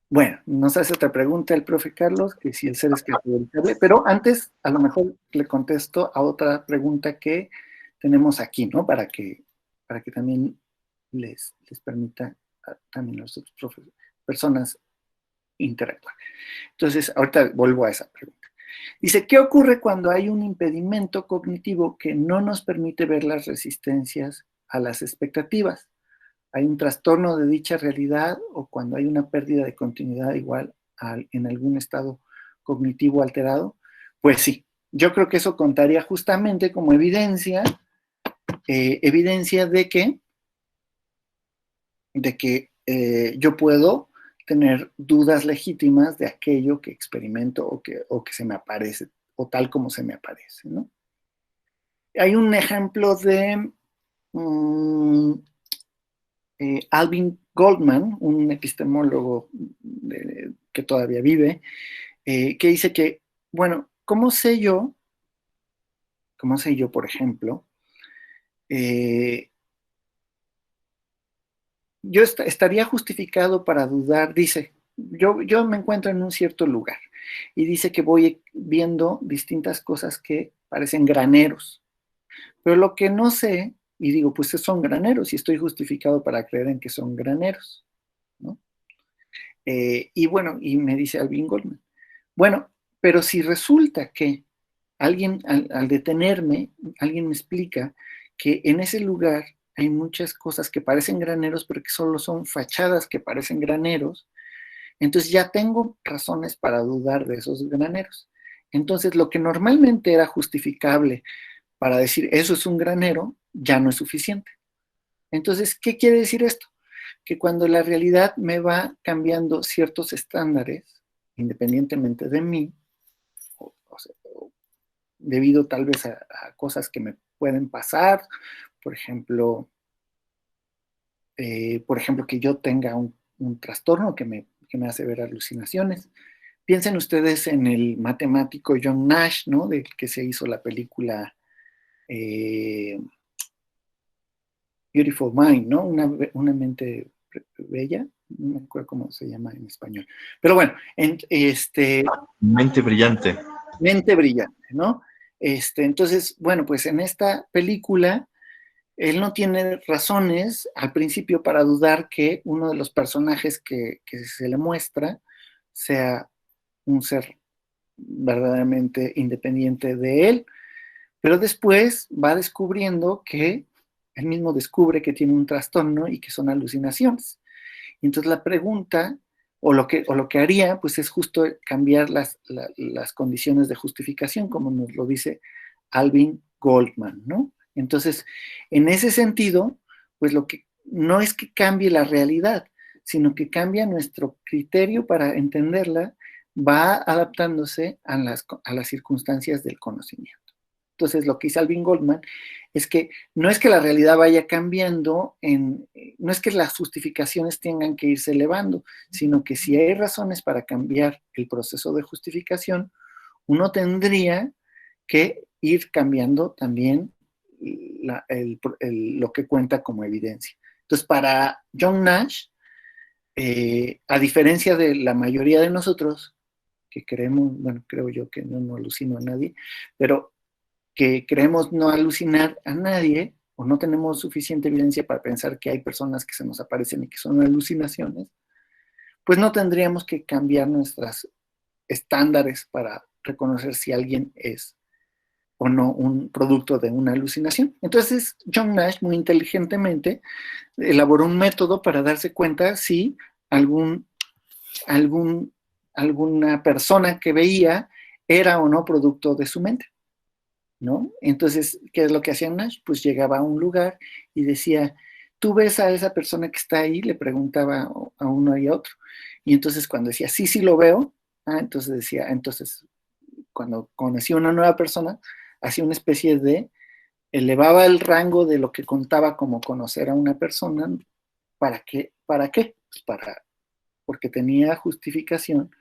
Bueno, nos hace otra pregunta el profe Carlos, que si el ser es categoricable, pero antes a lo mejor le contesto a otra pregunta que tenemos aquí, ¿no? Para que también les permita también a las otras personas interactuar. Entonces, ahorita vuelvo a esa pregunta. Dice, ¿qué ocurre cuando hay un impedimento cognitivo que no nos permite ver las resistencias a las expectativas? ¿Hay un trastorno de dicha realidad o cuando hay una pérdida de continuidad igual en algún estado cognitivo alterado? Pues sí, yo creo que eso contaría justamente como evidencia de que yo puedo tener dudas legítimas de aquello que experimento o que se me aparece, o tal como se me aparece, ¿no? Hay un ejemplo de Alvin Goldman, un epistemólogo que todavía vive, que dice que, bueno, ¿cómo sé yo, por ejemplo, yo estaría justificado para dudar, dice, yo me encuentro en un cierto lugar y dice que voy viendo distintas cosas que parecen graneros, pero lo que no sé, y digo, pues son graneros y estoy justificado para creer en que son graneros, ¿no? Y bueno, y me dice Alvin Goldman, bueno, pero si resulta que alguien, al detenerme, alguien me explica que en ese lugar hay muchas cosas que parecen graneros, pero que solo son fachadas que parecen graneros, entonces ya tengo razones para dudar de esos graneros. Entonces, lo que normalmente era justificable para decir eso es un granero, ya no es suficiente. Entonces, ¿qué quiere decir esto? Que cuando la realidad me va cambiando ciertos estándares, independientemente de mí, debido tal vez a cosas que me pueden pasar, por ejemplo, que yo tenga un trastorno que me hace ver alucinaciones. Piensen ustedes en el matemático John Nash, ¿no? Del que se hizo la película Beautiful Mind, ¿no? Una mente Bella, no me acuerdo cómo se llama en español. Pero bueno, Mente brillante. Mente brillante, ¿no? Entonces, bueno, pues en esta película, él no tiene razones al principio para dudar que uno de los personajes que se le muestra sea un ser verdaderamente independiente de él, pero después va descubriendo que él mismo descubre que tiene un trastorno y que son alucinaciones. Y entonces la pregunta, o lo que haría, pues es justo cambiar las condiciones de justificación, como nos lo dice Alvin Goldman, ¿no? Entonces, en ese sentido, pues lo que no es que cambie la realidad, sino que cambia nuestro criterio para entenderla, va adaptándose a las circunstancias del conocimiento. Entonces, lo que dice Alvin Goldman es que no es que la realidad vaya cambiando, no es que las justificaciones tengan que irse elevando, sino que si hay razones para cambiar el proceso de justificación, uno tendría que ir cambiando también lo que cuenta como evidencia. Entonces, para John Nash, a diferencia de la mayoría de nosotros, que creemos, bueno, creo yo que no alucino a nadie, pero que creemos no alucinar a nadie, o no tenemos suficiente evidencia para pensar que hay personas que se nos aparecen y que son alucinaciones, pues no tendríamos que cambiar nuestros estándares para reconocer si alguien es o no un producto de una alucinación. Entonces, John Nash muy inteligentemente elaboró un método para darse cuenta si alguna persona que veía era o no producto de su mente, ¿no? Entonces, ¿qué es lo que hacía Nash? Pues llegaba a un lugar y decía, ¿tú ves a esa persona que está ahí? Le preguntaba a uno y a otro. Y entonces cuando decía, sí, sí lo veo, entonces decía, entonces cuando conocía una nueva persona, hacía una especie de, elevaba el rango de lo que contaba como conocer a una persona. ¿Para qué? ¿Para qué? Pues porque tenía justificación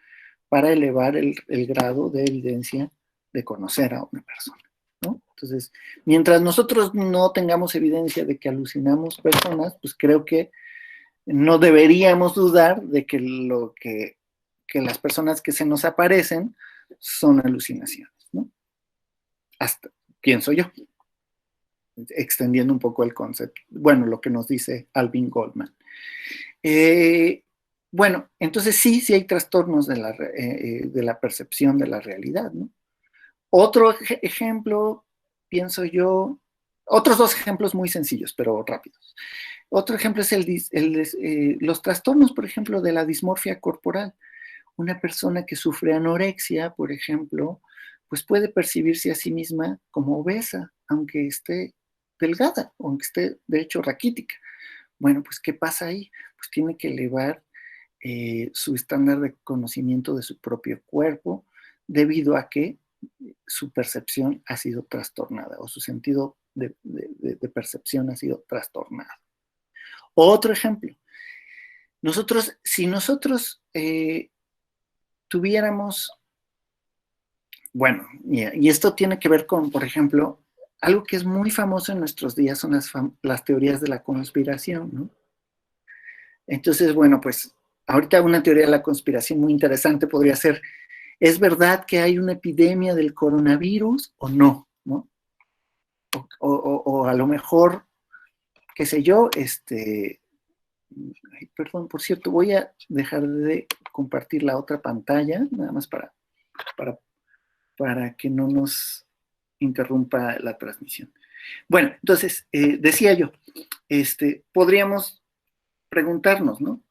para elevar el grado de evidencia de conocer a una persona, ¿no? Entonces, mientras nosotros no tengamos evidencia de que alucinamos personas, pues creo que no deberíamos dudar de que las personas que se nos aparecen son alucinaciones, ¿no? Hasta, pienso yo, extendiendo un poco el concepto, bueno, lo que nos dice Alvin Goldman. Bueno, entonces sí hay trastornos de la percepción de la realidad, ¿no? Otro ejemplo, pienso yo, otros dos ejemplos muy sencillos, pero rápidos. Otro ejemplo es los trastornos, por ejemplo, de la dismorfia corporal. Una persona que sufre anorexia, por ejemplo, pues puede percibirse a sí misma como obesa, aunque esté delgada, aunque esté, de hecho, raquítica. Bueno, pues, ¿qué pasa ahí? Pues tiene que elevar su estándar de conocimiento de su propio cuerpo debido a que su percepción ha sido trastornada o su sentido de percepción ha sido trastornado. Otro ejemplo, si nosotros tuviéramos, bueno, y esto tiene que ver con, por ejemplo, algo que es muy famoso en nuestros días son las teorías de la conspiración, ¿no? Entonces, bueno, pues ahorita una teoría de la conspiración muy interesante podría ser, ¿es verdad que hay una epidemia del coronavirus o no? ¿No? O a lo mejor, qué sé yo, perdón, por cierto, voy a dejar de compartir la otra pantalla, nada más para que no nos interrumpa la transmisión. Bueno, entonces, decía yo, podríamos preguntarnos, ¿no?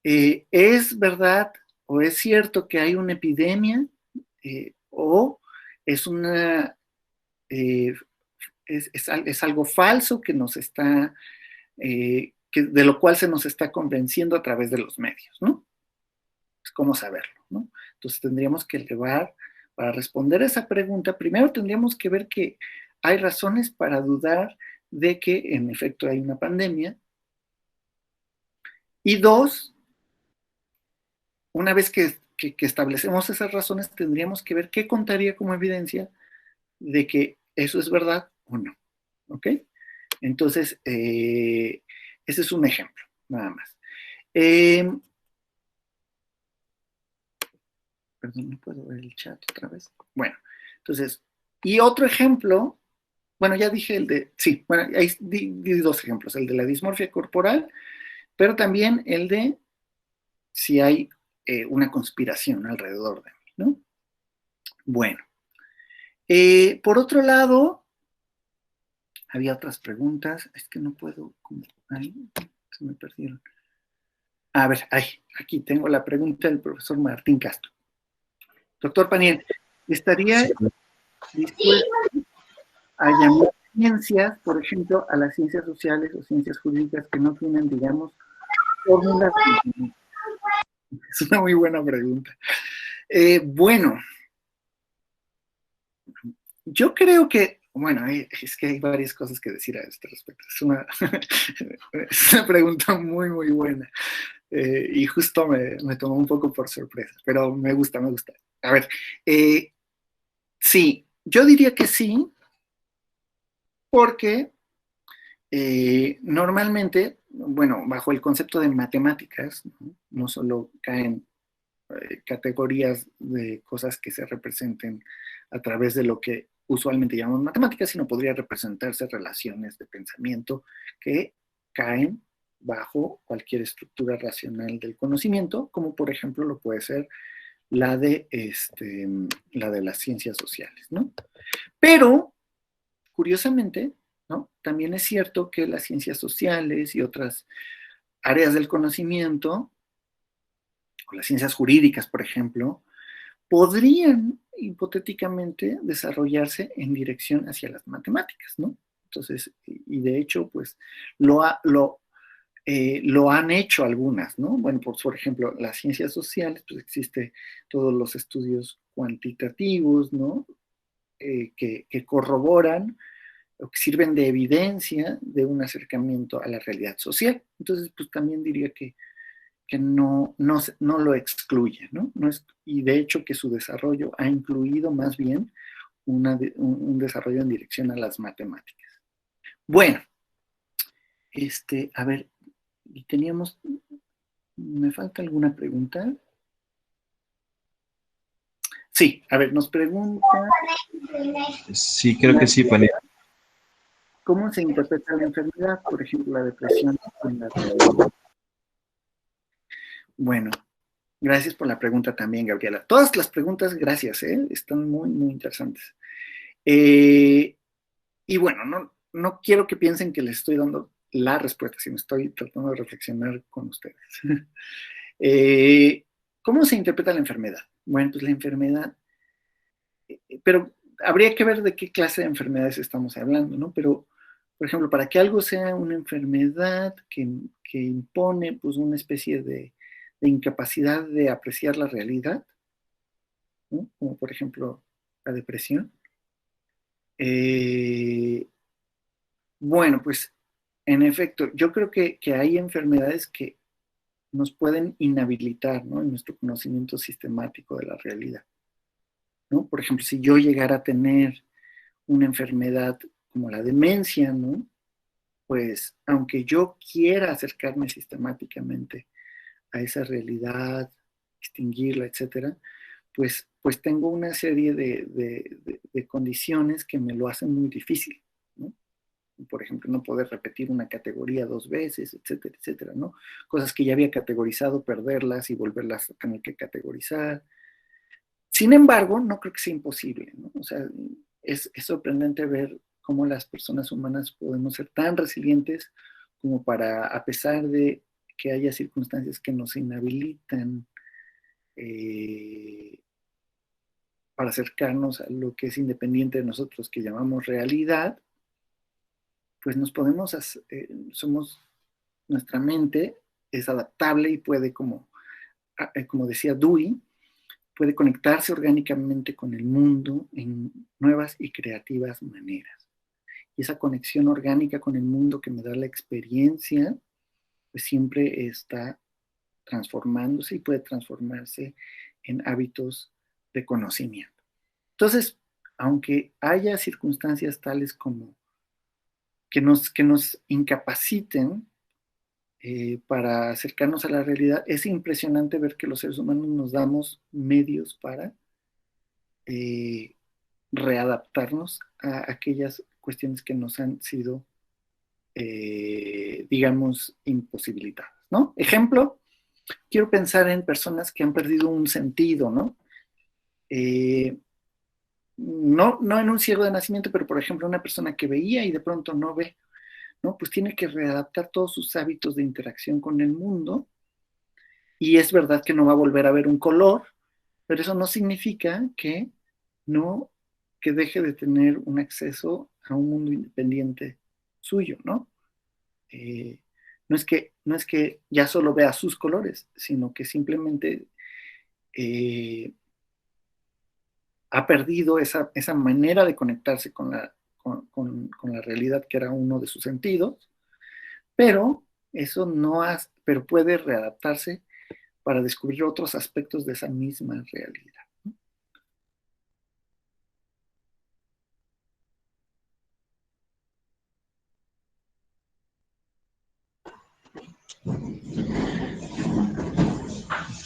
¿Es verdad o es cierto que hay una epidemia o es una es algo falso que nos está de lo cual se nos está convenciendo a través de los medios, ¿no? Pues, ¿cómo saberlo, no? Entonces tendríamos que elevar, para responder a esa pregunta, primero tendríamos que ver que hay razones para dudar de que en efecto hay una pandemia. Y dos, una vez que establecemos esas razones, tendríamos que ver qué contaría como evidencia de que eso es verdad o no. ¿Ok? Entonces, ese es un ejemplo, nada más. Eh, Perdón, no puedo ver el chat otra vez. Bueno, entonces, y otro ejemplo, bueno, ya dije el de, sí, bueno, ahí di dos ejemplos, el de la dismorfia corporal, pero también el de si hay una conspiración alrededor de mí, ¿no? Bueno, por otro lado, había otras preguntas, es que no puedo, ahí se me perdieron. A ver, aquí tengo la pregunta del profesor Martín Castro. Doctor Paniel, ¿estaría dispuesto a llamar ciencias, por ejemplo, a las ciencias sociales o ciencias jurídicas que no tienen, digamos, fórmulas? Es una muy buena pregunta. Bueno, yo creo que, bueno, es que hay varias cosas que decir a este respecto. Es una pregunta muy, muy buena. Y justo me tomó un poco por sorpresa, pero me gusta, me gusta. A ver, sí, yo diría que sí, porque normalmente, bueno, bajo el concepto de matemáticas, no solo caen categorías de cosas que se representen a través de lo que usualmente llamamos matemáticas, sino podría representarse relaciones de pensamiento que caen bajo cualquier estructura racional del conocimiento, como por ejemplo lo puede ser la de, la de las ciencias sociales, ¿no? Pero, curiosamente, ¿no? También es cierto que las ciencias sociales y otras áreas del conocimiento, o las ciencias jurídicas, por ejemplo, podrían hipotéticamente desarrollarse en dirección hacia las matemáticas, ¿no? Entonces, y de hecho, pues lo han hecho algunas, ¿no? Bueno, por ejemplo, las ciencias sociales, pues existe todos los estudios cuantitativos, ¿no? Que corroboran o que sirven de evidencia de un acercamiento a la realidad social. Entonces, pues también diría que no lo excluye, ¿no? No es, y de hecho que su desarrollo ha incluido más bien un desarrollo en dirección a las matemáticas. Bueno, a ver, teníamos, ¿me falta alguna pregunta? Sí, a ver, nos pregunta. Sí, creo que sí, Paniel. ¿Cómo se interpreta la enfermedad? Por ejemplo, la depresión en la realidad. Bueno, gracias por la pregunta también, Gabriela. Todas las preguntas, gracias, están muy, muy interesantes. Y bueno, no quiero que piensen que les estoy dando la respuesta, sino estoy tratando de reflexionar con ustedes. ¿Cómo se interpreta la enfermedad? Bueno, pues la enfermedad, pero habría que ver de qué clase de enfermedades estamos hablando, ¿no? Pero, por ejemplo, para que algo sea una enfermedad que impone pues una especie de incapacidad de apreciar la realidad, ¿no? Como por ejemplo la depresión. Bueno, pues en efecto, yo creo que hay enfermedades que nos pueden inhabilitar, ¿no? En nuestro conocimiento sistemático de la realidad, ¿no? Por ejemplo, si yo llegara a tener una enfermedad como la demencia, ¿no? Pues aunque yo quiera acercarme sistemáticamente a esa realidad, extinguirla, etcétera, pues tengo una serie de condiciones que me lo hacen muy difícil, ¿no? Por ejemplo, no poder repetir una categoría dos veces, etcétera, etcétera, ¿no? Cosas que ya había categorizado, perderlas y volverlas a tener que categorizar. Sin embargo, no creo que sea imposible, ¿no? O sea, es sorprendente ver cómo las personas humanas podemos ser tan resilientes como para, a pesar de que haya circunstancias que nos inhabilitan eh, para acercarnos a lo que es independiente de nosotros, que llamamos realidad, pues nos podemos, nuestra mente es adaptable y puede, como decía Dewey, puede conectarse orgánicamente con el mundo en nuevas y creativas maneras. Y esa conexión orgánica con el mundo que me da la experiencia, pues siempre está transformándose y puede transformarse en hábitos de conocimiento. Entonces, aunque haya circunstancias tales como que nos incapaciten, para acercarnos a la realidad, es impresionante ver que los seres humanos nos damos medios para readaptarnos a aquellas cuestiones que nos han sido, digamos, imposibilitadas, ¿no? Ejemplo, quiero pensar en personas que han perdido un sentido, ¿no? No en un ciego de nacimiento, pero por ejemplo una persona que veía y de pronto no ve, ¿no? Pues tiene que readaptar todos sus hábitos de interacción con el mundo, y es verdad que no va a volver a ver un color, pero eso no significa que deje de tener un acceso a un mundo independiente suyo, ¿no? No es que ya solo vea sus colores, sino que simplemente ha perdido esa manera de conectarse con la realidad, que era uno de sus sentidos, pero pero puede readaptarse para descubrir otros aspectos de esa misma realidad.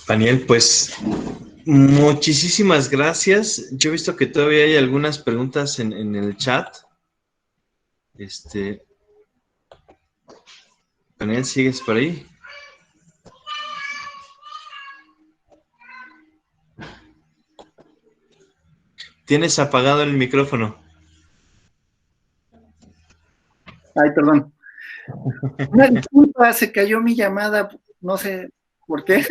Daniel, pues muchísimas gracias. Yo he visto que todavía hay algunas preguntas en el chat. Daniel, ¿sigues por ahí? Tienes apagado el micrófono. Ay, perdón. Una disculpa, se cayó mi llamada, no sé por qué.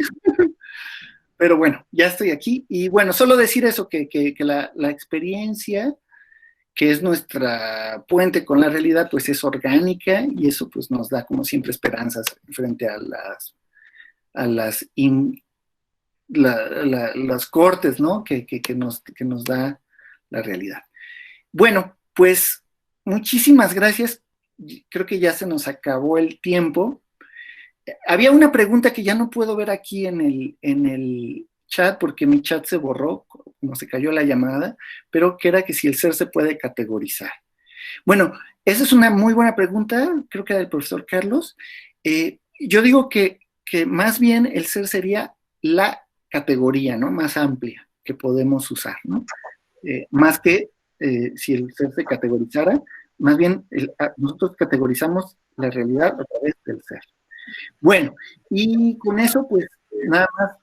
Pero bueno, ya estoy aquí. Y bueno, solo decir eso, que la experiencia, que es nuestra puente con la realidad, pues es orgánica, y eso pues nos da como siempre esperanzas frente a las cortes, ¿no? que nos da la realidad. Bueno, pues muchísimas gracias. Creo que ya se nos acabó el tiempo. Había una pregunta que ya no puedo ver aquí en el chat, porque mi chat se borró, como se cayó la llamada, pero que era que si el ser se puede categorizar. Bueno, esa es una muy buena pregunta, creo que era del profesor Carlos. Yo digo que más bien el ser sería la categoría, ¿no? Más amplia que podemos usar, ¿no? Más que si el ser se categorizara, más bien nosotros categorizamos la realidad a través del ser. Bueno, y con eso, pues, nada más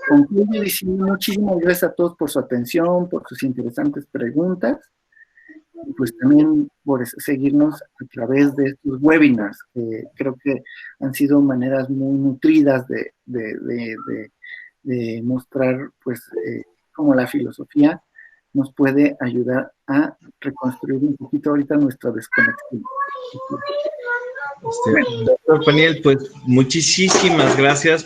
concluyo diciendo muchísimas gracias a todos por su atención, por sus interesantes preguntas, y pues también por seguirnos a través de estos webinars, que creo que han sido maneras muy nutridas de mostrar, pues, cómo la filosofía nos puede ayudar a reconstruir un poquito ahorita nuestra desconexión. Doctor Paniel, pues muchísimas gracias